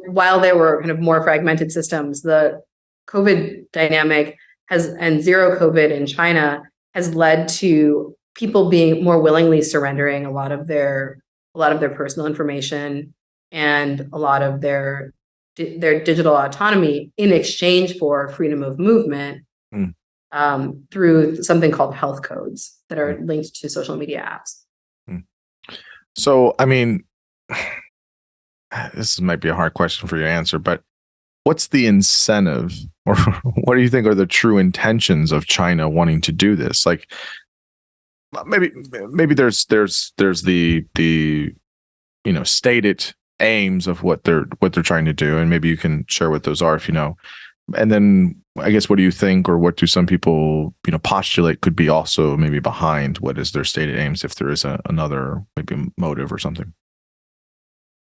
while there were kind of more fragmented systems, the COVID dynamic and zero COVID in China has led to people being more willingly surrendering a lot of their personal information and a lot of their digital autonomy in exchange for freedom of movement through something called health codes that are linked to social media apps. So, I mean, this might be a hard question for you to answer, but what's the incentive, or what do you think are the true intentions of China wanting to do this? Like, maybe there's the stated aims of what they're trying to do, and maybe you can share what those are if you know. And then I guess, what do you think, or what do some people postulate could be also maybe behind what is their stated aims, if there is another maybe motive or something?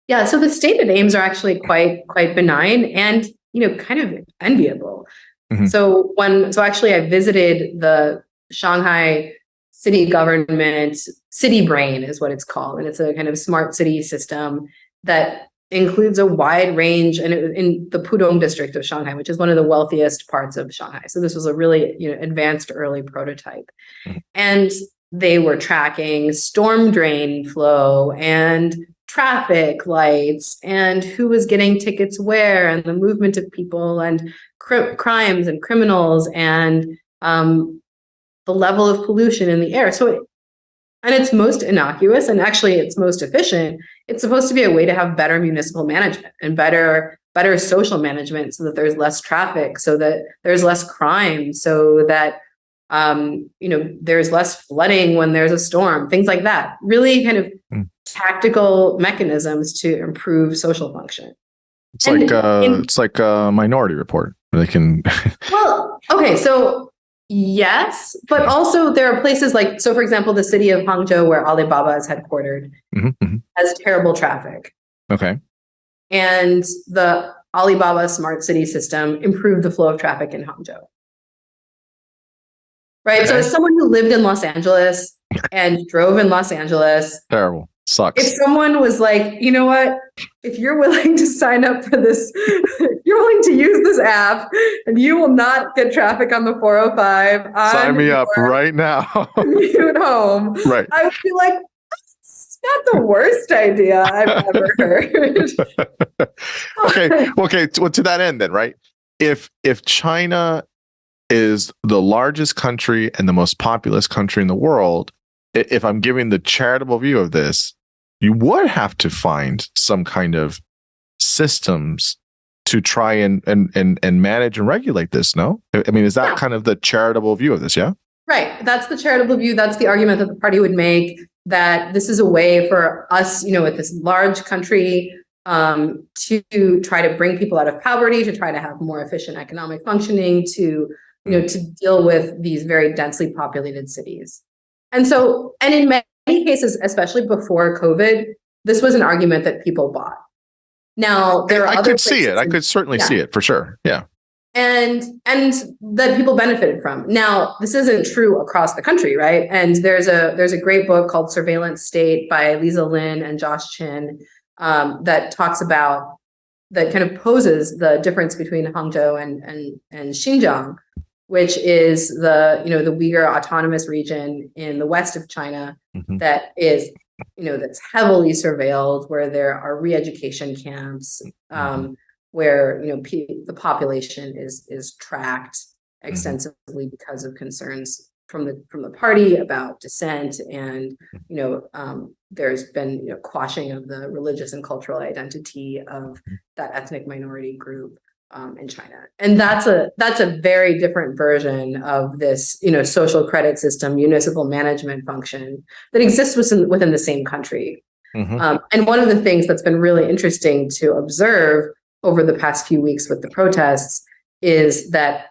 Yeah, so the stated aims are actually quite benign and kind of enviable. So actually I visited the Shanghai city government, City Brain is what it's called, and it's a kind of smart city system that includes a wide range, and in the Pudong district of Shanghai, which is one of the wealthiest parts of Shanghai. So this was a really advanced early prototype. And they were tracking storm drain flow and traffic lights and who was getting tickets where, and the movement of people and crimes and criminals, and the level of pollution in the air. And it's most innocuous, and actually it's most efficient. It's supposed to be a way to have better municipal management and better social management, so that there's less traffic, so that there's less crime, so that there's less flooding when there's a storm, things like that. Really kind of tactical mechanisms to improve social function. It's like a Minority Report. They can well, okay, so yes, but also there are places like, so for example, the city of Hangzhou, where Alibaba is headquartered, has terrible traffic. Okay. And the Alibaba smart city system improved the flow of traffic in Hangzhou. Right. Okay. So as someone who lived in Los Angeles and drove in Los Angeles, terrible. Sucks. If someone was like, you know what, if you're willing to sign up for this, you're willing to use this app and you will not get traffic on the 405. Sign me up right now. Commute home. Right. I would be like, that's not the worst idea I've ever heard. Okay. Well, to that end then, right? If China is the largest country and the most populous country in the world, if I'm giving the charitable view of this, you would have to find some kind of systems to try and manage and regulate this, no? I mean, is that kind of the charitable view of this, yeah? Right. That's the charitable view. That's the argument that the party would make, that this is a way for us, with this large country, to try to bring people out of poverty, to try to have more efficient economic functioning, to deal with these very densely populated cities. And in many cases, especially before COVID, this was an argument that people bought. Now, there are I could see it. I could certainly see it for sure. Yeah. And that people benefited from. Now, this isn't true across the country, right? And there's a great book called Surveillance State by Lisa Lin and Josh Chin that kind of poses the difference between Hangzhou and Xinjiang, which is the Uyghur Autonomous Region in the west of China that is, that's heavily surveilled, where there are re-education camps, where the population is tracked extensively because of concerns from the party about dissent, and there's been quashing of the religious and cultural identity of that ethnic minority group in China. And that's a very different version of this social credit system, municipal management function that exists within the same country. Mm-hmm. And one of the things that's been really interesting to observe over the past few weeks with the protests is that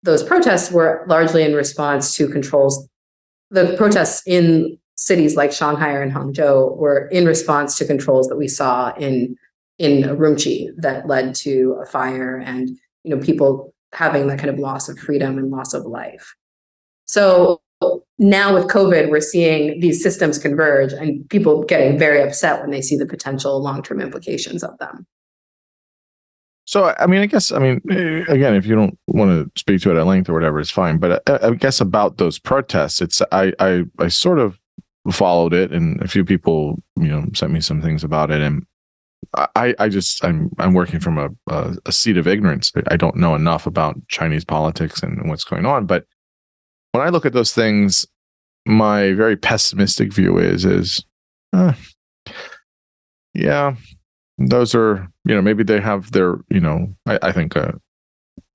those protests were largely in response to controls. The protests in cities like Shanghai or in Hangzhou were in response to controls that we saw in Urumqi that led to a fire and people having that kind of loss of freedom and loss of life. So now with COVID, we're seeing these systems converge and people getting very upset when they see the potential long-term implications of them. So, I mean, again, if you don't want to speak to it at length or whatever, it's fine. But I guess about those protests, I sort of followed it, and a few people, sent me some things about it, and I'm working from a seat of ignorance. I don't know enough about Chinese politics and what's going on. But when I look at those things, my very pessimistic view is, yeah. Those are, maybe they have their, I think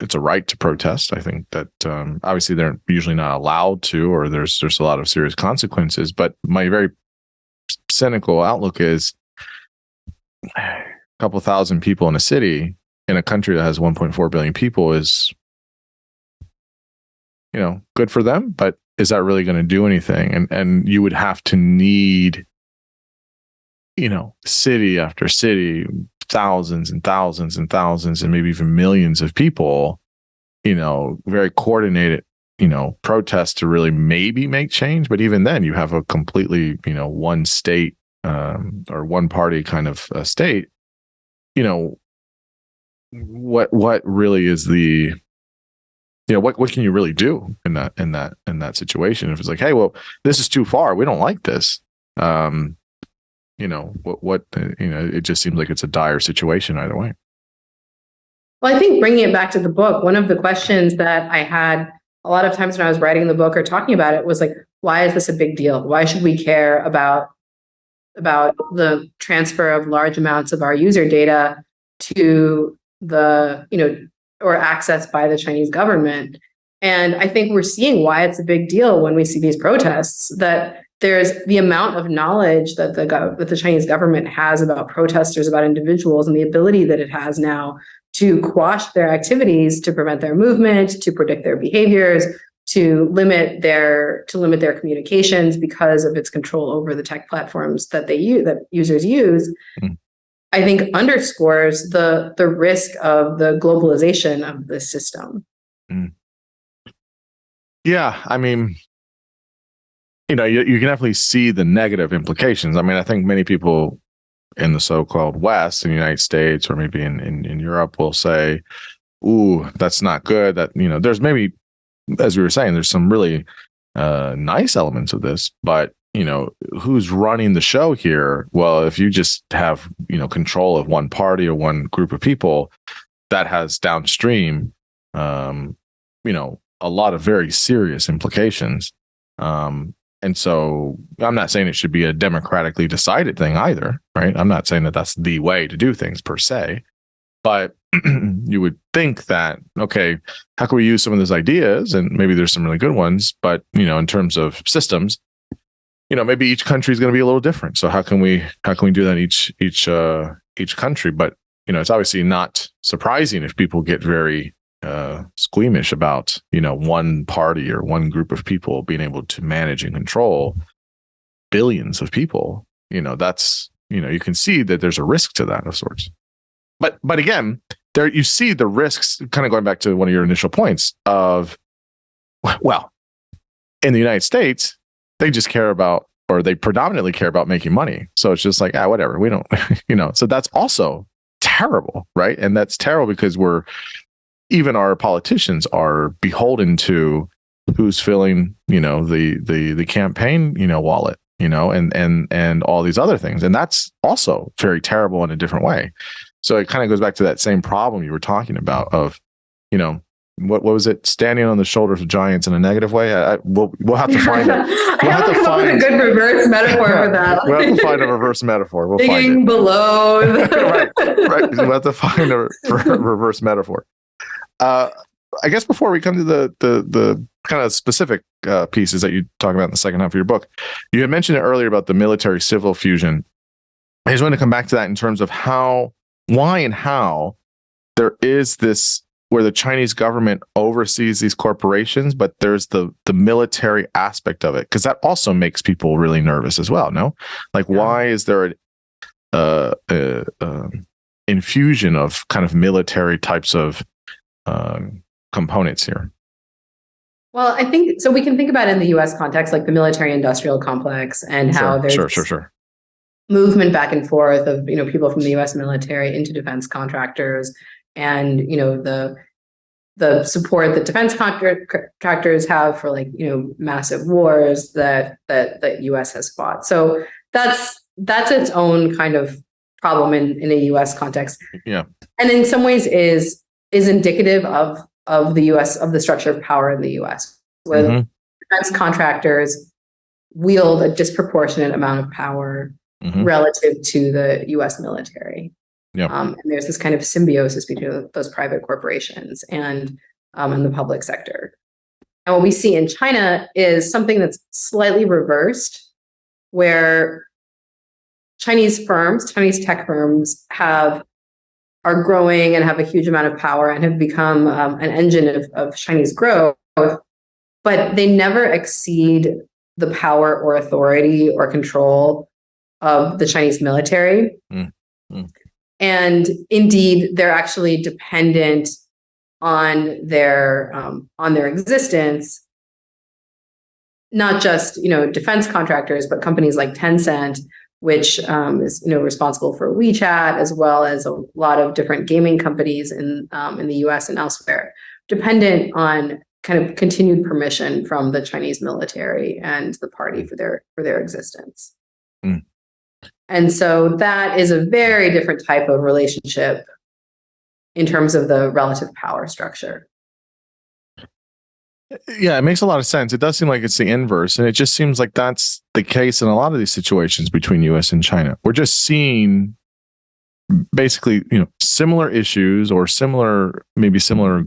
it's a right to protest. I think that obviously they're usually not allowed to, or there's a lot of serious consequences. But my very cynical outlook is a couple thousand people in a city in a country that has 1.4 billion people is, good for them. But is that really going to do anything? And you would have to need, city after city, thousands and thousands and thousands, and maybe even millions of people, very coordinated, protests to really maybe make change. But even then, you have a completely, one state or one party kind of state. What really is the, what can you really do in that situation? If it's like, hey, well, this is too far, we don't like this. It just seems like it's a dire situation either way. Well, I think bringing it back to the book, one of the questions that I had a lot of times when I was writing the book or talking about it was like, why is this a big deal? Why should we care about the transfer of large amounts of our user data to or access by the Chinese government? And I think we're seeing why it's a big deal when we see these protests, that there's the amount of knowledge that the Chinese government has about protesters, about individuals, and the ability that it has now to quash their activities, to prevent their movement, to predict their behaviors, to limit their communications because of its control over the tech platforms that users use. I think underscores the risk of the globalization of this system. Yeah, I mean, you can definitely see the negative implications. I mean, I think many people in the so-called West, in the United States, or maybe in Europe, will say, "Ooh, that's not good." That there's maybe, as we were saying, there's some really nice elements of this, but who's running the show here? Well, if you just have control of one party or one group of people, that has downstream, a lot of very serious implications. And so I'm not saying it should be a democratically decided thing either, right? I'm not saying that that's the way to do things per se, but you would think that, okay, how can we use some of those ideas? And maybe there's some really good ones, but in terms of systems, maybe each country is going to be a little different. So how can we do that in each country? But it's obviously not surprising if people get very squeamish about one party or one group of people being able to manage and control billions of people. That's you can see that there's a risk to that of sorts. But again, there you see the risks, kind of going back to one of your initial points of, well, in the United States, they just care about, or they predominantly care about making money. So it's just like, whatever, we don't, so that's also terrible, right? And that's terrible because even our politicians are beholden to who's filling, the campaign, wallet, and all these other things. And that's also very terrible in a different way. So it kind of goes back to that same problem you were talking about of, what was it? Standing on the shoulders of giants in a negative way. We'll have to find it. We'll have to find a good reverse metaphor for that. We'll have to find a reverse metaphor. We'll digging find it below. right. We'll have to find a reverse metaphor. I guess before we come to the kind of specific pieces that you talk about in the second half of your book, you had mentioned it earlier about the military civil fusion. I just want to come back to that in terms of why and how there is this where the Chinese government oversees these corporations, but there's the military aspect of it, because that also makes people really nervous as well. No, like why is there an infusion of kind of military types of components here? Well, I think so. We can think about it in the U.S. context, like the military-industrial complex, and how there's sure. movement back and forth of people from the U.S. military into defense contractors, and the support that defense contractors have for massive wars that U.S. has fought. So that's its own kind of problem in a U.S. context. Yeah, and in some ways is indicative of the U.S. of the structure of power in the U.S. where defense contractors wield a disproportionate amount of power relative to the U.S. military. And there's this kind of symbiosis between those private corporations and the public sector. And what we see in China is something that's slightly reversed, where Chinese tech firms are growing and have a huge amount of power and have become an engine of Chinese growth, but they never exceed the power or authority or control of the Chinese military. And indeed, they're actually dependent on their existence, not just defense contractors, but companies like Tencent, which is responsible for WeChat, as well as a lot of different gaming companies in the U.S. and elsewhere, dependent on kind of continued permission from the Chinese military and the party for their existence. And so that is a very different type of relationship in terms of the relative power structure. Yeah, it makes a lot of sense. It does seem like it's the inverse, and it just seems like that's the case in a lot of these situations between U.S. and China. We're just seeing basically, similar issues or similar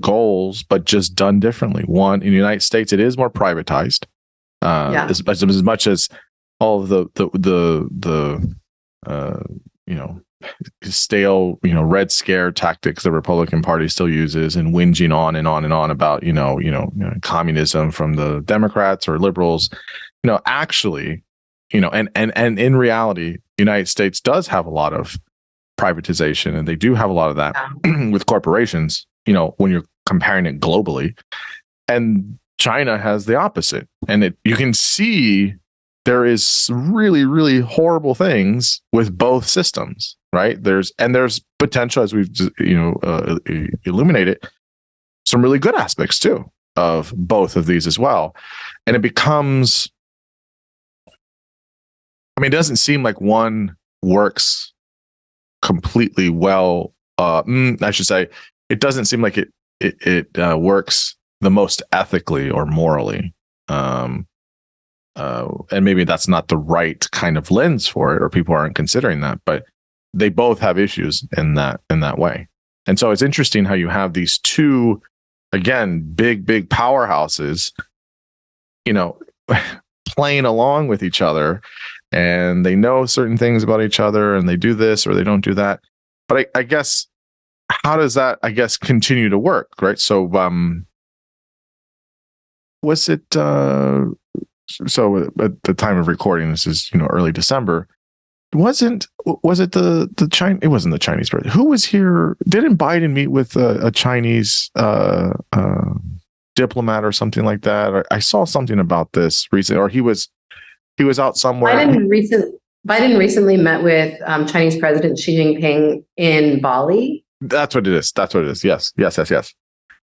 goals, but just done differently. One, in the United States, it is more privatized, as much as all of the stale, Red Scare tactics the Republican Party still uses, and whinging on and on and on about, communism from the Democrats or liberals, actually, and in reality, the United States does have a lot of privatization, and they do have a lot of that with corporations, when you're comparing it globally, and China has the opposite. And you can see there is really, really horrible things with both systems, right? There's potential, as we've illuminated, some really good aspects too of both of these as well. And it becomes, it doesn't seem like one works completely well. I should say, it doesn't seem like it works the most ethically or morally. And maybe that's not the right kind of lens for it, or people aren't considering that, but they both have issues in that way. And so it's interesting how you have these two, again, big powerhouses, playing along with each other, and they know certain things about each other, and they do this or they don't do that. But I guess, how does that, continue to work, right? So, was it, so at the time of recording, this is, early December, was it the China? It wasn't the Chinese president. Who was here? Didn't Biden meet with a Chinese diplomat or something like that? I saw something about this recently, or he was out somewhere. Biden recently met with Chinese President Xi Jinping in Bali. That's what it is. Yes.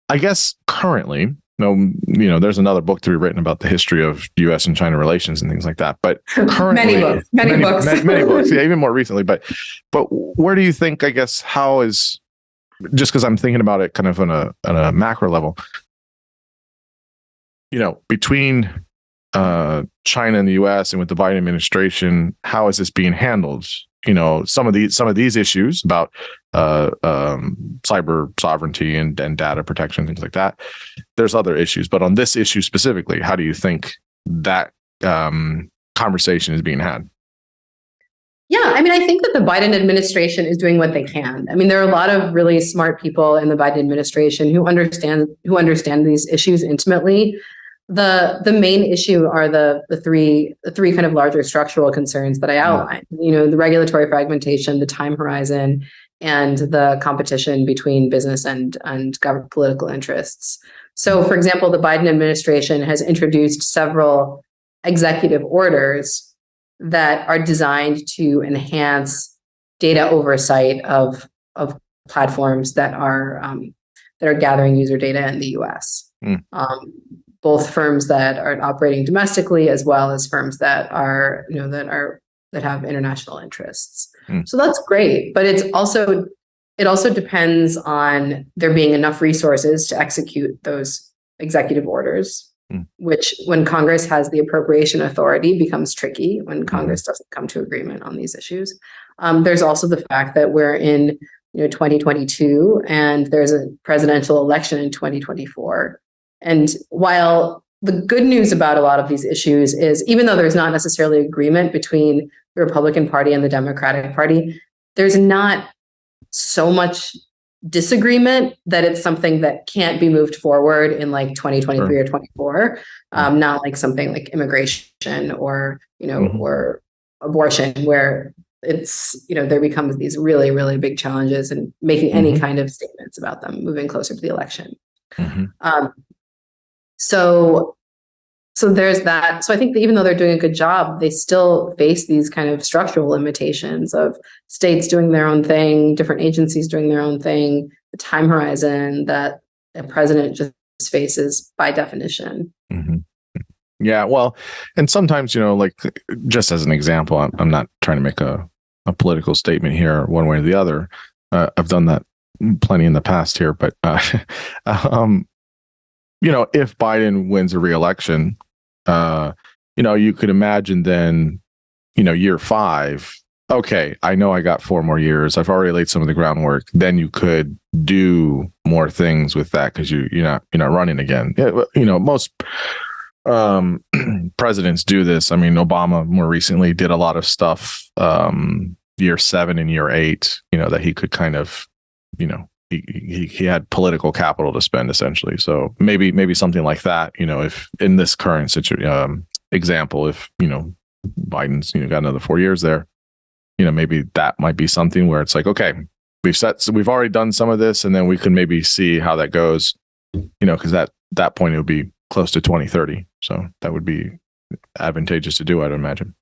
I guess currently, there's another book to be written about the history of U.S. and China relations and things like that. But currently, many books, yeah, even more recently. But where do you think? I guess how is, just because I'm thinking about it kind of on a macro level, between China and the U.S. and with the Biden administration, how is this being handled? Some of these issues about cyber sovereignty and data protection, things like that. There's other issues, but on this issue specifically, how do you think that conversation is being had? Yeah, I mean, I think that the Biden administration is doing what they can. I mean, there are a lot of really smart people in the Biden administration who understand these issues intimately. The main issue are the three kind of larger structural concerns that I outlined. The regulatory fragmentation, the time horizon, and the competition between business and government political interests. So, for example, the Biden administration has introduced several executive orders that are designed to enhance data oversight of platforms that are gathering user data in the U.S. Both firms that are operating domestically, as well as firms that have international interests. So that's great, but it also depends on there being enough resources to execute those executive orders, which, when Congress has the appropriation authority, becomes tricky when Congress doesn't come to agreement on these issues. There's also the fact that we're in 2022 and there's a presidential election in 2024. And while the good news about a lot of these issues is, even though there's not necessarily agreement between the Republican Party and the Democratic Party, there's not so much disagreement that it's something that can't be moved forward in like 2023 or 24. Not like something like immigration or or abortion, where it's there becomes these really, really big challenges and making any kind of statements about them moving closer to the election. So there's that. So I think that even though they're doing a good job, they still face these kind of structural limitations of states doing their own thing, different agencies doing their own thing, the time horizon that a president just faces by definition. Yeah, well, and sometimes, like, just as an example, I'm not trying to make a political statement here one way or the other. I've done that plenty in the past here, but if Biden wins a re-election, you could imagine then, year 5, okay, I know I got 4 more years. I've already laid some of the groundwork. Then you could do more things with that because you're not running again. Most presidents do this. I mean, Obama more recently did a lot of stuff year 7 and year 8, that he could kind of, he had political capital to spend, essentially. So maybe something like that, if in this current example, if, Biden's, got another 4 years there, maybe that might be something where it's like, okay, we've already done some of this, and then we can maybe see how that goes, because that point it would be close to 2030. So that would be advantageous to do, I'd imagine.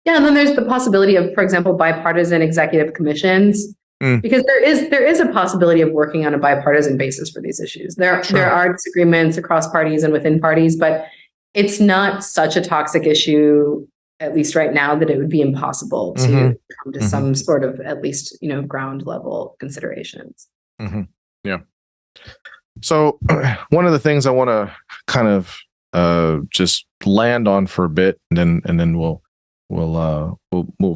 Yeah. And then there's the possibility of, for example, bipartisan executive commissions. Because there is a possibility of working on a bipartisan basis for these issues. There are disagreements across parties and within parties, but it's not such a toxic issue, at least right now, that it would be impossible to come to some sort of, at least, ground level considerations. Yeah. So one of the things I want to kind of just land on for a bit, and then we'll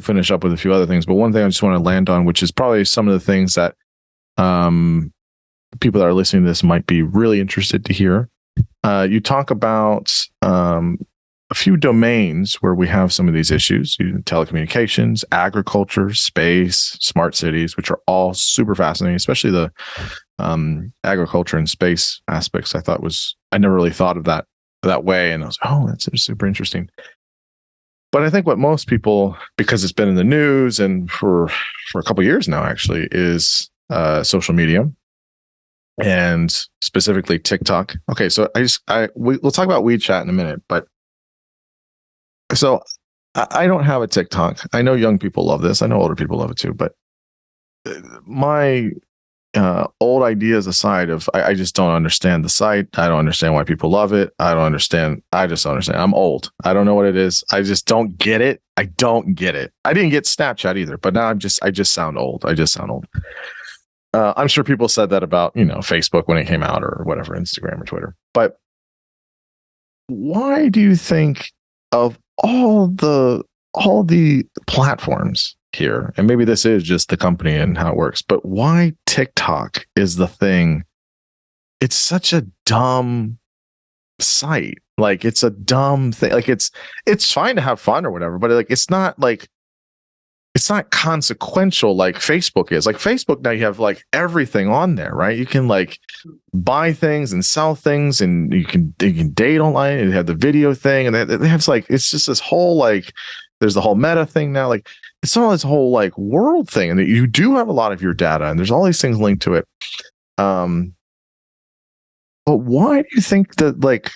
finish up with a few other things. But one thing I just want to land on, which is probably some of the things that people that are listening to this might be really interested to hear. You talk about a few domains where we have some of these issues: telecommunications, agriculture, space, smart cities, which are all super fascinating, especially the agriculture and space aspects. I never really thought of that way, and I was, that's super interesting. But I think what most people, because it's been in the news and for a couple of years now, actually, is social media, and specifically TikTok. Okay, so we'll talk about WeChat in a minute, but so I don't have a TikTok. I know young people love this. I know older people love it too. But my old ideas aside, I just don't understand the site. I don't understand why people love it. I just don't understand. I'm old. I don't know what it is. I just don't get it. I don't get it. I didn't get Snapchat either, but now I just sound old. I'm sure people said that about, Facebook when it came out, or whatever, Instagram or Twitter. But why do you think, of all the platforms here, and maybe this is just the company and how it works, but why TikTok is the thing? It's such a dumb site. Like, it's a dumb thing. Like, it's fine to have fun or whatever, but like, it's not like it's not consequential like Facebook is. Like Facebook now, you have like everything on there, right? You can like buy things and sell things, and you can date online, and you have the video thing, and they have like, it's just this whole like, there's the whole meta thing now. Like it's all this whole like world thing, and you do have a lot of your data, and there's all these things linked to it. But why do you think that like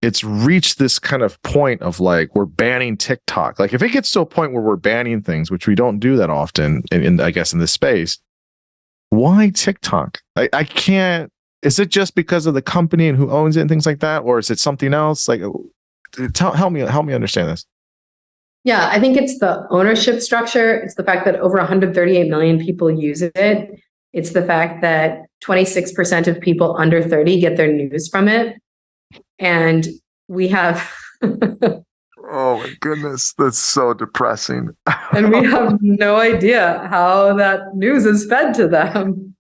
it's reached this kind of point of like, we're banning TikTok? Like if it gets to a point where we're banning things, which we don't do that often in I guess in this space, why TikTok? I can't, is it just because of the company and who owns it and things like that? Or is it something else? Like help me understand this. Yeah, I think it's the ownership structure. It's the fact that over 138 million people use it. It's the fact that 26% of people under 30 get their news from it. And we have oh my goodness, that's so depressing. and we have no idea how that news is fed to them.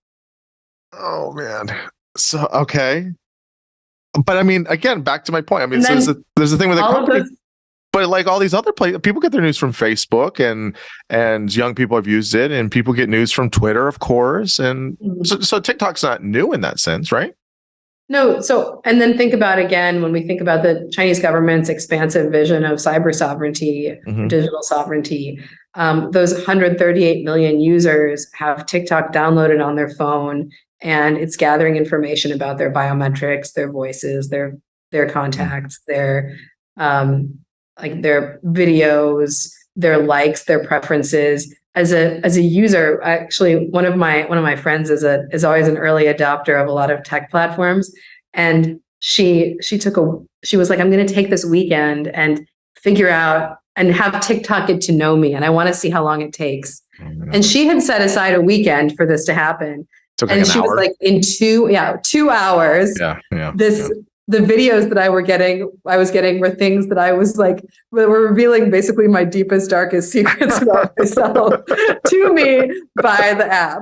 Oh man. So okay. But I mean, again, back to my point. I mean, so there's a thing with the company, but like all these other people get their news from Facebook, and young people have used it, and people get news from Twitter, of course. And so TikTok's not new in that sense, right? No. So, and then think about again, when we think about the Chinese government's expansive vision of cyber sovereignty, digital sovereignty, those 138 million users have TikTok downloaded on their phone, and it's gathering information about their biometrics, their voices, their contacts, their videos, their likes, their preferences. As a user, actually, one of my friends is always an early adopter of a lot of tech platforms, and she was like, I'm going to take this weekend and figure out and have TikTok get to know me, and I want to see how long it takes. And she had set aside a weekend for this to happen, and she was like, in 2 hours, the videos that I was getting were things that I was like, were revealing basically my deepest, darkest secrets about myself to me by the app.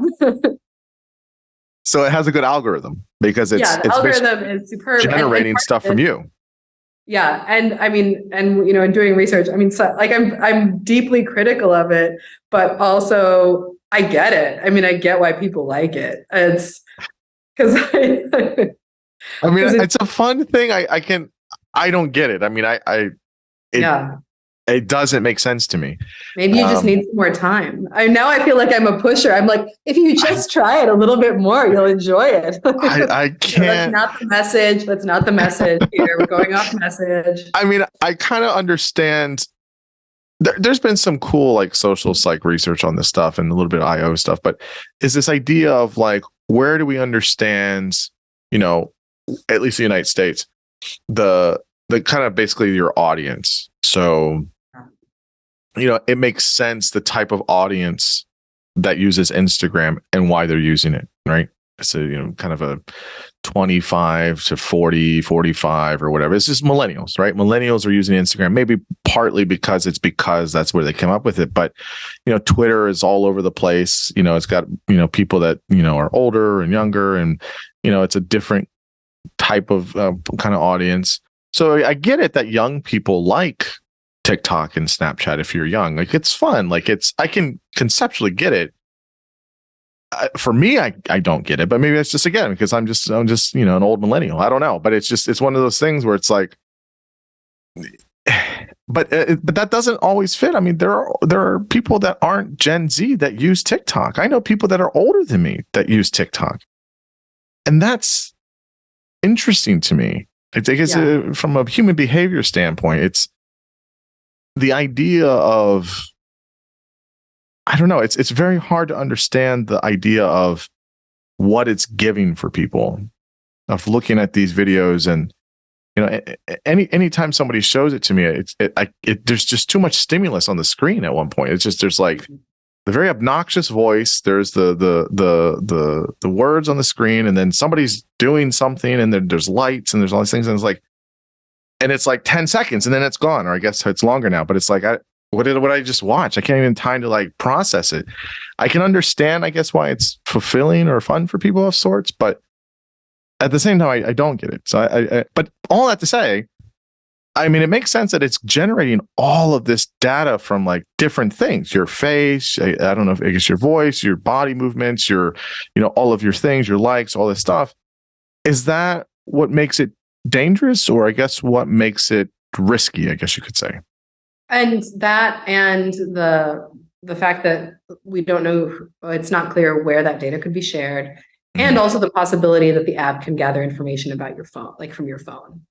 So it has a good algorithm because the algorithm is superb, generating stuff from you. Yeah, and I mean, and in doing research, I mean, so, like I'm deeply critical of it, but also I get it. I mean, I get why people like it. It's because I mean, it's a fun thing. I don't get it. I mean, it doesn't make sense to me. Maybe you just need some more time. Now I feel like I'm a pusher. I'm like, if you just try it a little bit more, you'll enjoy it. I can't. That's not the message. That's not the message here. We're going off message. I mean, I kind of understand. There's been some cool like social psych research on this stuff and a little bit of IO stuff, but is this idea of like, where do we understand, at least the United States, the kind of basically your audience. So, it makes sense the type of audience that uses Instagram and why they're using it, right? So, kind of a 25 to 40, 45 or whatever. It's just millennials, right? Millennials are using Instagram, maybe partly because that's where they came up with it. But, Twitter is all over the place. It's got, people that, are older and younger, and, it's a different type of kind of audience. So I get it that young people like TikTok and Snapchat. If you're young, like it's fun. Like I can conceptually get it. For me, I don't get it, but maybe it's just again because I'm just an old millennial. I don't know, but it's one of those things where it's like, but that doesn't always fit. I mean, there are people that aren't Gen Z that use TikTok. I know people that are older than me that use TikTok, and that's interesting to me. I guess from a human behavior standpoint, it's the idea of, I don't know. It's very hard to understand the idea of what it's giving for people, of looking at these videos, and anytime somebody shows it to me, there's just too much stimulus on the screen at one point. It's just, there's like the very obnoxious voice. There's the words on the screen, and then somebody's doing something, and then there's lights, and there's all these things, and it's like 10 seconds, and then it's gone, or I guess it's longer now. But it's like, what did I just watch? I can't even time to like process it. I can understand, I guess, why it's fulfilling or fun for people of sorts, but at the same time, I don't get it. So but all that to say, I mean, it makes sense that it's generating all of this data from like different things, your face, I don't know if it's your voice, your body movements, your, all of your things, your likes, all this stuff. Is that what makes it dangerous, or I guess what makes it risky, I guess you could say? And that, and the fact that we don't know, it's not clear where that data could be shared, and also the possibility that the app can gather information about your phone, like from your phone.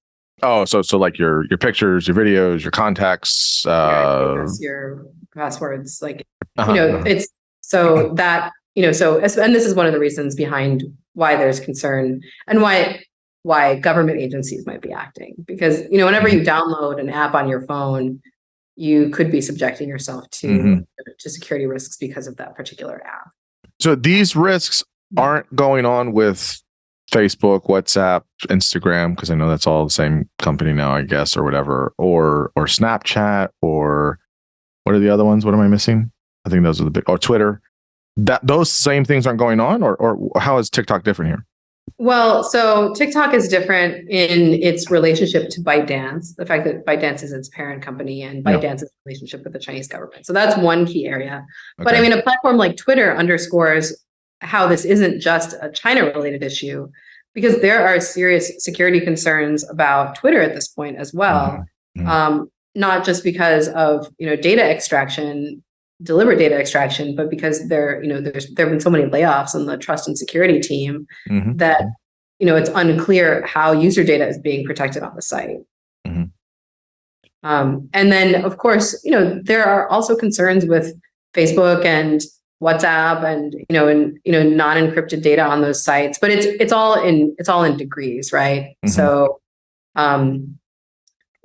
Oh, so like your pictures, your videos, your contacts, your passwords, like, it's so that, and this is one of the reasons behind why there's concern and why government agencies might be acting, because, whenever you download an app on your phone, you could be subjecting yourself to security risks because of that particular app. So these risks aren't going on with Facebook, WhatsApp, Instagram, because I know that's all the same company now, I guess, or whatever, or Snapchat, or what are the other ones? What am I missing? I think those are the big, or Twitter. That those same things aren't going on, or how is TikTok different here? Well, so TikTok is different in its relationship to ByteDance, the fact that ByteDance is its parent company and ByteDance's relationship with the Chinese government. So that's one key area. Okay. But I mean, a platform like Twitter underscores how this isn't just a China-related issue, because there are serious security concerns about Twitter at this point as well. Not just because of data extraction, deliberate data extraction, but because there have been so many layoffs on the trust and security team that it's unclear how user data is being protected on the site. And then, of course, there are also concerns with Facebook and WhatsApp and non-encrypted data on those sites, but it's all in degrees, right? So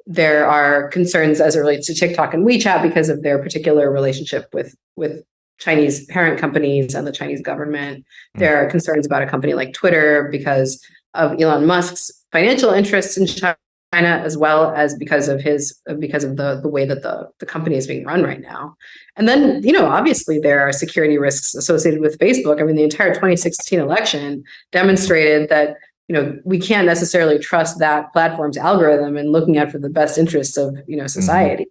there are concerns as it relates to TikTok and WeChat because of their particular relationship with Chinese parent companies and the Chinese government. There are concerns about a company like Twitter because of Elon Musk's financial interests in China, as well as because of the way that the company is being run right now. And then, obviously there are security risks associated with Facebook. I mean, the entire 2016 election demonstrated that, we can't necessarily trust that platform's algorithm in looking out for the best interests of, society.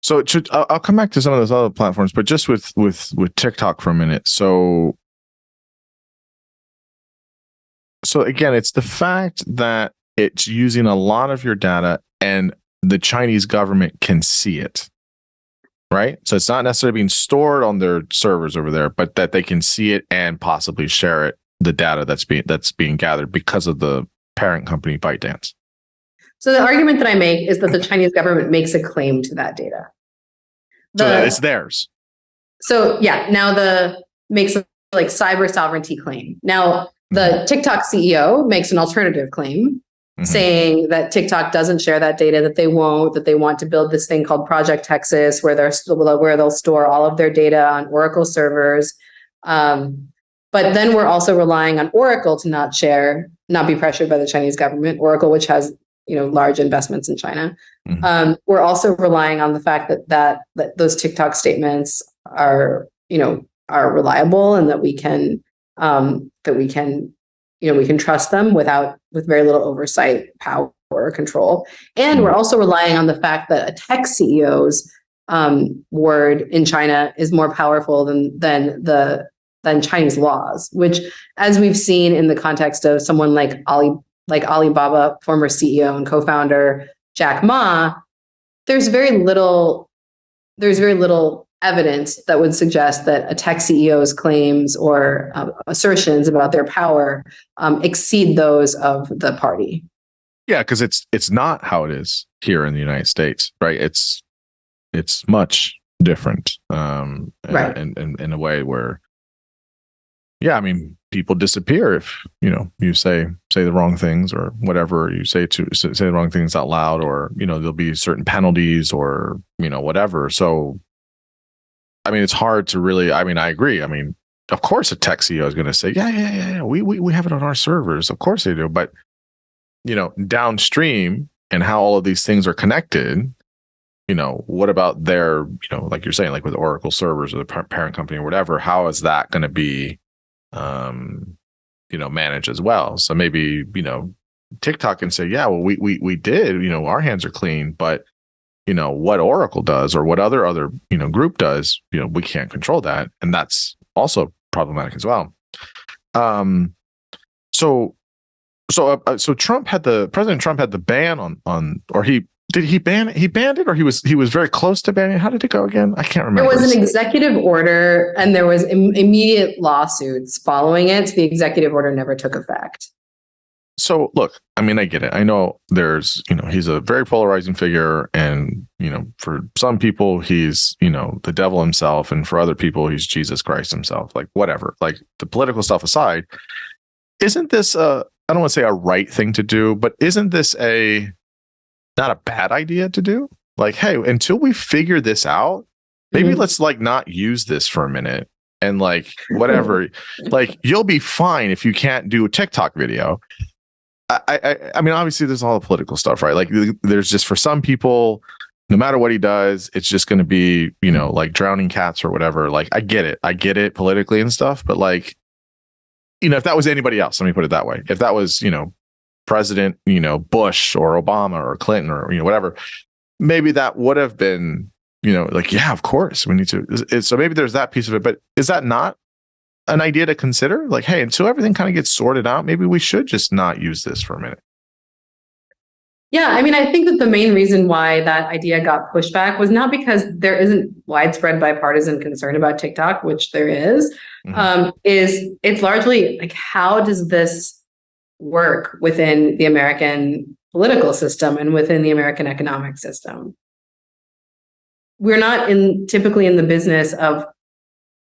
So I'll come back to some of those other platforms, but just with TikTok for a minute. So again, it's the fact that it's using a lot of your data and the Chinese government can see it, right? So it's not necessarily being stored on their servers over there, but that they can see it and possibly share it, the data that's being gathered because of the parent company ByteDance. So the argument that I make is that the Chinese government makes a claim to that data. So that it's theirs. So yeah, now makes a like cyber sovereignty claim. Now the TikTok CEO makes an alternative claim saying that TikTok doesn't share that data, that they want to build this thing called Project Texas, where they'll store all of their data on Oracle servers. But then we're also relying on Oracle to not be pressured by the Chinese government. Oracle, which has large investments in China. We're also relying on the fact that those TikTok statements are reliable, and that we can trust them with very little oversight, power, or control. And we're also relying on the fact that a tech CEO's word in China is more powerful than Chinese laws, which, as we've seen in the context of someone like Alibaba, former CEO and co-founder Jack Ma, there's very little evidence that would suggest that a tech CEO's claims or assertions about their power exceed those of the party. Yeah, because it's not how it is here in the United States, right? It's much different, right? In a way where, yeah, I mean, people disappear if you say the wrong things or whatever, you say the wrong things out loud, or there'll be certain penalties or whatever. So I mean, it's hard to really, I mean, I agree. I mean, of course a tech CEO is going to say, yeah, we have it on our servers. Of course they do. But downstream and how all of these things are connected, what about their, like you're saying, like with Oracle servers or the parent company or whatever, how is that going to be managed as well? So maybe TikTok and say, yeah, well, we did, our hands are clean, but what Oracle does or what other group does, we can't control that, and that's also problematic as well. So President Trump had the ban on, or he banned it, or he was very close to banning it. How did it go again? I can't remember. There was an executive order, and there was immediate lawsuits following it. So the executive order never took effect. So look, I mean, I get it. I know there's, he's a very polarizing figure, and, for some people he's, the devil himself, and for other people he's Jesus Christ himself, like whatever, like the political stuff aside, isn't this I don't want to say a right thing to do, but isn't this not a bad idea to do? Like, hey, until we figure this out, maybe let's like not use this for a minute, and like whatever, like you'll be fine if you can't do a TikTok video. I mean, obviously there's all the political stuff, right? Like there's just, for some people, no matter what he does, it's just going to be, like drowning cats or whatever. Like, I get it politically and stuff, but like, if that was anybody else, let me put it that way. If that was, President, Bush or Obama or Clinton or, whatever, maybe that would have been, like, yeah, of course we need to. So maybe there's that piece of it, but is that not an idea to consider? Like, hey, until everything kind of gets sorted out, maybe we should just not use this for a minute. Yeah, I mean, I think that the main reason why that idea got pushed back was not because there isn't widespread bipartisan concern about TikTok, which there is it's largely like, how does this work within the American political system and within the American economic system? We're not typically in the business of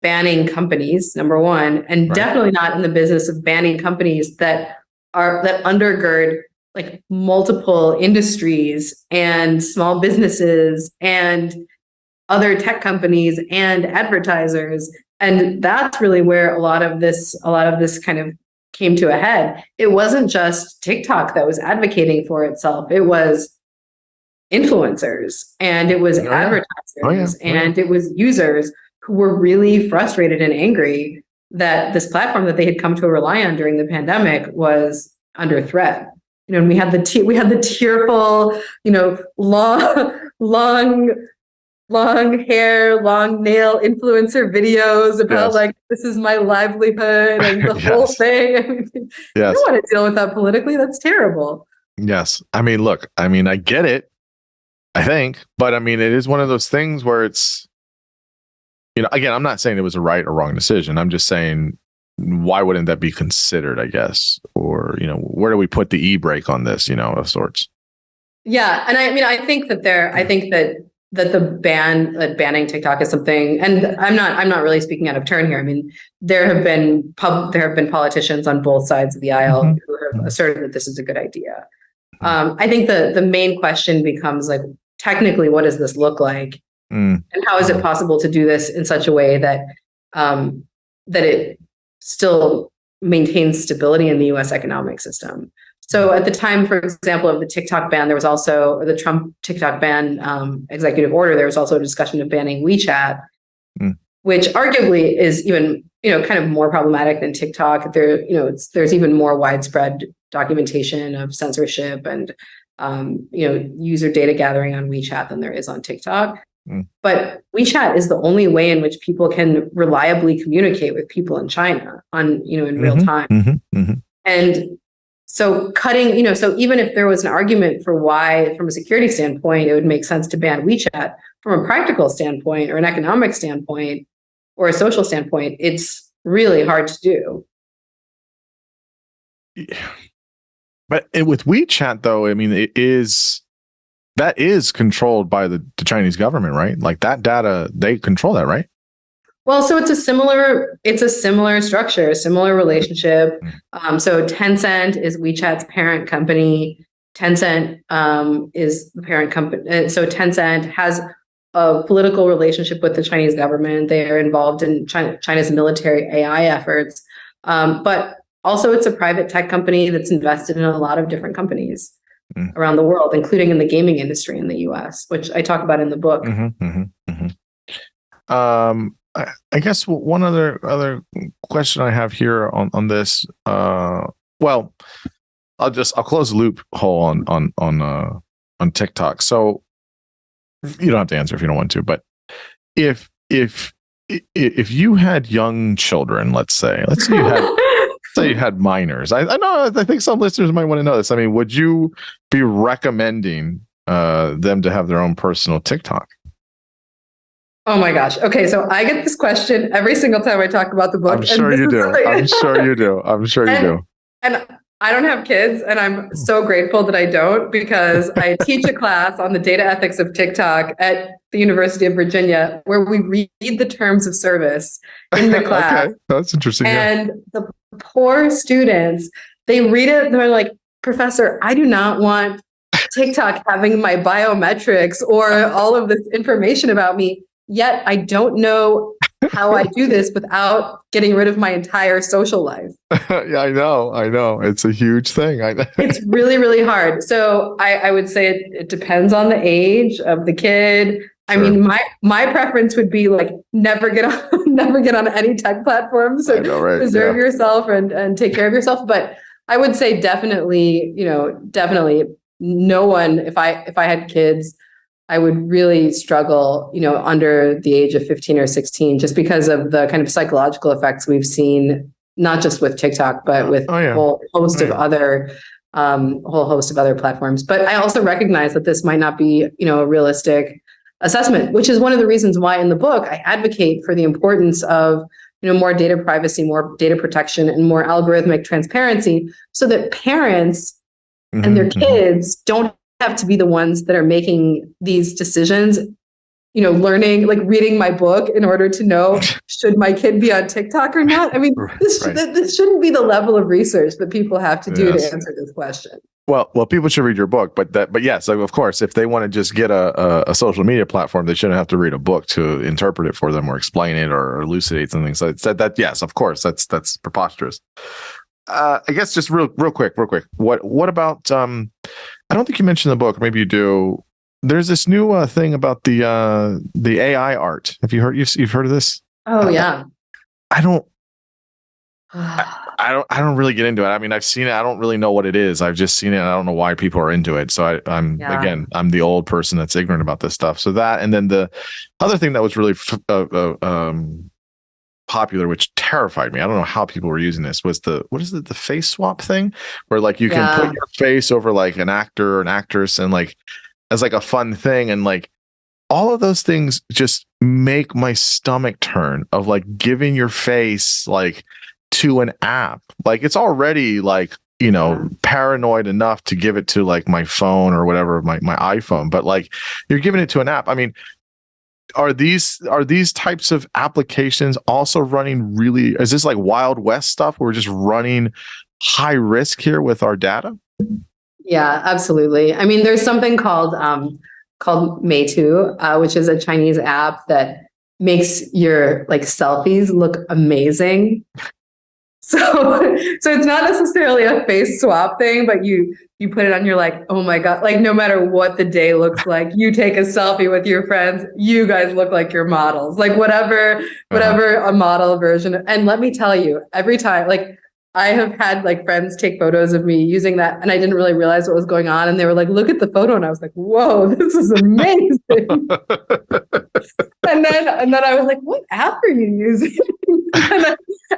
banning companies, number one, and definitely not in the business of banning companies that undergird like multiple industries and small businesses and other tech companies and advertisers. And that's really where a lot of this kind of came to a head. It wasn't just TikTok that was advocating for itself. It was influencers, and it was advertisers, and it was users who were really frustrated and angry that this platform that they had come to rely on during the pandemic was under threat. And we had the tearful, long hair, long nail influencer videos about like, this is my livelihood and the whole thing. I mean, you don't want to deal with that politically. That's terrible. Yes. I mean, look, I get it, I think, but I mean, it is one of those things where it's, again, I'm not saying it was a right or wrong decision. I'm just saying, why wouldn't that be considered, I guess? Or, where do we put the e-brake on this, of sorts? Yeah. And I mean, I think that the banning TikTok is something, and I'm not really speaking out of turn here. I mean, there have been politicians on both sides of the aisle who have asserted that this is a good idea. I think the main question becomes like, technically, what does this look like? And how is it possible to do this in such a way that it still maintains stability in the U.S. economic system? So at the time, for example, of the TikTok ban, there was also the Trump TikTok ban executive order. There was also a discussion of banning WeChat, which arguably is even kind of more problematic than TikTok. There's even more widespread documentation of censorship and user data gathering on WeChat than there is on TikTok. But WeChat is the only way in which people can reliably communicate with people in China in real time. And so so even if there was an argument for why, from a security standpoint, it would make sense to ban WeChat, from a practical standpoint or an economic standpoint or a social standpoint, it's really hard to do. Yeah. But with WeChat, though, I mean, that is controlled by the Chinese government, right? Like that data, they control that, right? Well, so it's a similar structure, a similar relationship. So Tencent is WeChat's parent company. Tencent is the parent company. So Tencent has a political relationship with the Chinese government. They are involved in China's military AI efforts. But also it's a private tech company that's invested in a lot of different companies around the world, including in the gaming industry in the US, which I talk about in the book. I guess one other question I have here on this, well, I'll close the loophole on TikTok. So you don't have to answer if you don't want to, but if you had young children, let's say you had minors. I know, I think some listeners might want to know this. I mean, would you be recommending them to have their own personal TikTok? Oh my gosh. Okay, so I get this question every single time I talk about the book. I'm sure you do. I'm sure you do. And I don't have kids, and I'm so grateful that I don't, because I teach a class on the data ethics of TikTok at the University of Virginia, where we read the terms of service in the class. Okay, that's interesting. And the poor students, they read it, they're like, "Professor, I do not want TikTok having my biometrics or all of this information about me. Yet I don't know how I do this without getting rid of my entire social life." Yeah, I know. It's a huge thing. It's really, really hard. So I would say it depends on the age of the kid. I mean, my preference would be like never get on any tech platform. So preserve yourself and take care of yourself. But I would say definitely no one, if I had kids, I would really struggle, under the age of 15 or 16, just because of the kind of psychological effects we've seen, not just with TikTok, but with a whole host of other platforms. But I also recognize that this might not be, a realistic assessment, which is one of the reasons why in the book I advocate for the importance of, more data privacy, more data protection, and more algorithmic transparency, so that parents and their kids don't have to be the ones that are making these decisions, learning, like reading my book in order to know, should my kid be on TikTok or not? I mean, this shouldn't be the level of research that people have to do to answer this question. Well, people should read your book, but yes, of course, if they want to just get a social media platform, they shouldn't have to read a book to interpret it for them or explain it or elucidate something. So that yes, of course, that's preposterous. I guess just real quick. What about I don't think you mentioned the book. Maybe you do. There's this new thing about the AI art. Have you heard? You've heard of this? Oh yeah. I don't really get into it. I mean, I've seen it. I don't really know what it is. I've just seen it. I don't know why people are into it. So I'm the old person that's ignorant about this stuff. So that, and then the other thing that was really popular, which terrified me. I don't know how people were using this. Was the face swap thing, where like you can put your face over like an actor or an actress, and like as like a fun thing, and like all of those things just make my stomach turn, of like giving your face like to an app. Like it's already like, paranoid enough to give it to like my phone or whatever, my iPhone, but like you're giving it to an app. I mean, are these types of applications also running really, is this like Wild West stuff? We're just running high risk here with our data? Yeah, absolutely. I mean, there's something called Meitu, which is a Chinese app that makes your like selfies look amazing. So it's not necessarily a face swap thing, but you put it on, you're like, oh my God, like no matter what the day looks like, you take a selfie with your friends, you guys look like your models, like whatever a model version. And let me tell you, every time, like I have had like friends take photos of me using that, and I didn't really realize what was going on. And they were like, look at the photo. And I was like, whoa, this is amazing. and then I was like, what app are you using?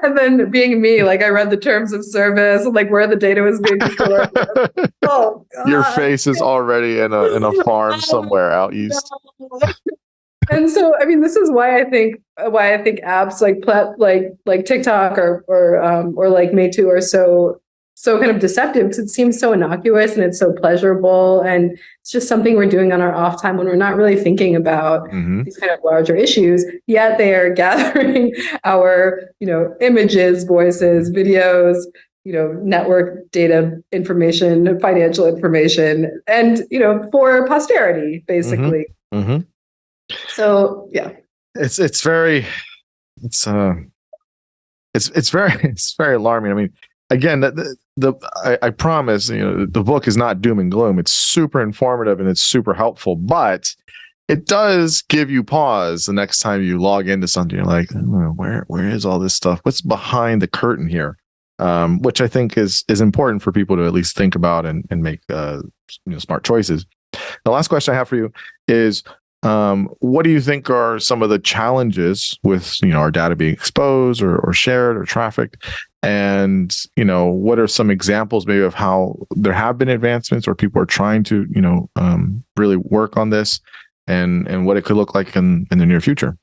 and then being me, like I read the terms of service and like where the data was being stored. Oh God. Your face is already in a farm somewhere out east. And so, I mean, this is why I think apps like TikTok or like Meitu are so kind of deceptive, because it seems so innocuous and it's so pleasurable, and it's just something we're doing on our off time when we're not really thinking about these kind of larger issues. Yet they are gathering our, images, voices, videos, network data information, financial information, and for posterity, basically. Mm-hmm. So yeah, it's very alarming. I mean, again, I promise, the book is not doom and gloom. It's super informative and it's super helpful, but it does give you pause the next time you log into something. You're like, where is all this stuff? What's behind the curtain here? which I think is important for people to at least think about and make smart choices. The last question I have for you is, what do you think are some of the challenges with our data being exposed or shared or trafficked? And what are some examples maybe of how there have been advancements or people are trying to really work on this, and what it could look like in the near future?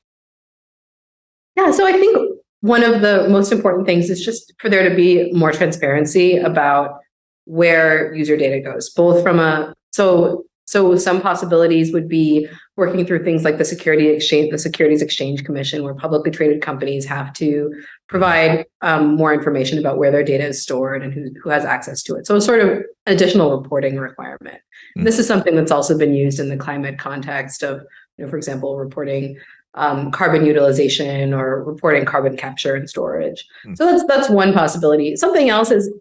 Yeah, so I think one of the most important things is just for there to be more transparency about where user data goes, both from so some possibilities would be working through things like the Securities Exchange Commission, where publicly traded companies have to provide more information about where their data is stored and who has access to it. So it's sort of additional reporting requirement. Mm-hmm. This is something that's also been used in the climate context of, for example, reporting carbon utilization or reporting carbon capture and storage. Mm-hmm. So that's one possibility. Something else is,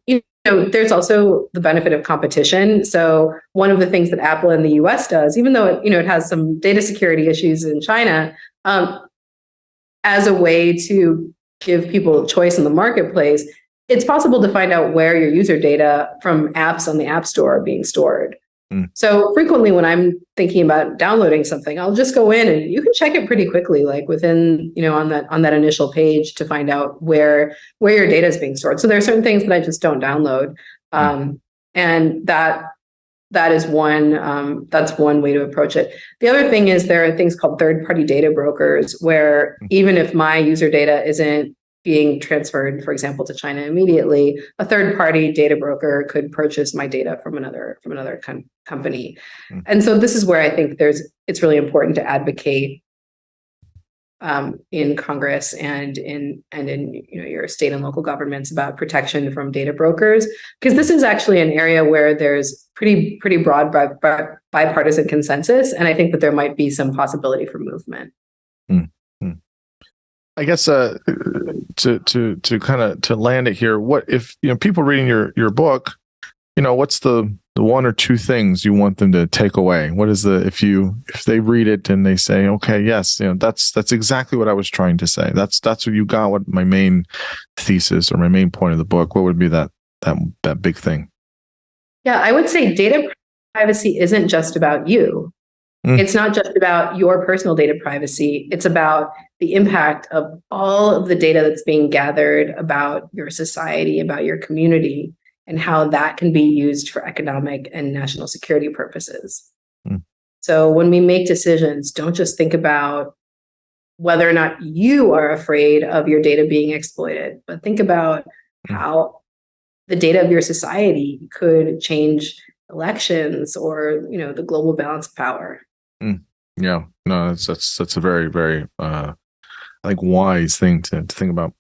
there's also the benefit of competition. So one of the things that Apple in the US does, even though it has some data security issues in China, as a way to give people choice in the marketplace, it's possible to find out where your user data from apps on the App Store are being stored. Mm. So frequently when I'm thinking about downloading something, I'll just go in and you can check it pretty quickly, like within, on that initial page, to find out where your data is being stored. So there are certain things that I just don't download. And that is that's one way to approach it. The other thing is there are things called third-party data brokers, where even if my user data isn't being transferred, for example, to China immediately, a third-party data broker could purchase my data from another company. Mm-hmm. And so this is where I think it's really important to advocate in Congress and in your state and local governments about protection from data brokers, because this is actually an area where there's pretty broad bipartisan consensus, and I think that there might be some possibility for movement. Mm-hmm. I guess to kind of to land it here, what if people reading your book, what's the one or two things you want them to take away? What is if they read it and they say, okay, yes, that's exactly what I was trying to say. That's what you got. What my main thesis or my main point of the book? What would be that big thing? Yeah, I would say data privacy isn't just about you. It's not just about your personal data privacy. It's about the impact of all of the data that's being gathered about your society, about your community, and how that can be used for economic and national security purposes. So when we make decisions, don't just think about whether or not you are afraid of your data being exploited, but think about how the data of your society could change elections or, the global balance of power. Yeah, no, that's a very, very, I think, wise thing to think about.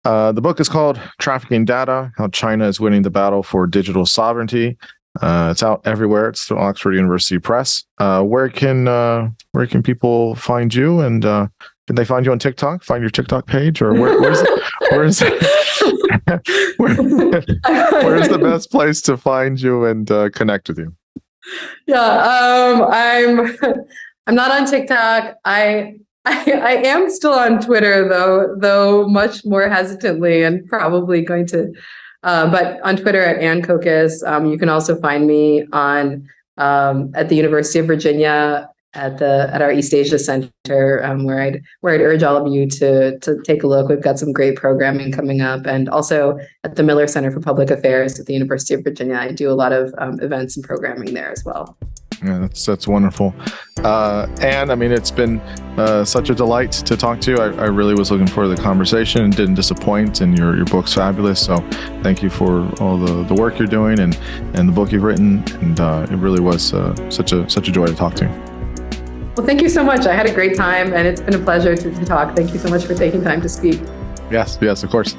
The book is called Trafficking Data: How China is Winning the Battle for Digital Sovereignty. It's out everywhere. It's through Oxford University Press. Where can people find you? And can they find you on TikTok? Find your TikTok page, or where's where's the best place to find you and connect with you? Yeah, I'm not on TikTok. I am still on Twitter though much more hesitantly, and probably going to. But on Twitter at Aynne Kokas. You can also find me on at the University of Virginia at our East Asia Center, where I'd urge all of you to take a look. We've got some great programming coming up, and also at the Miller Center for Public Affairs at the University of Virginia. I do a lot of events and programming there as well. Yeah, that's wonderful. And I mean, it's been such a delight to talk to you. I really was looking forward to the conversation and didn't disappoint, and your book's fabulous. So thank you for all the work you're doing and the book you've written. And it really was such a joy to talk to you. Well, thank you so much. I had a great time, and it's been a pleasure to talk. Thank you so much for taking time to speak. Yes, of course.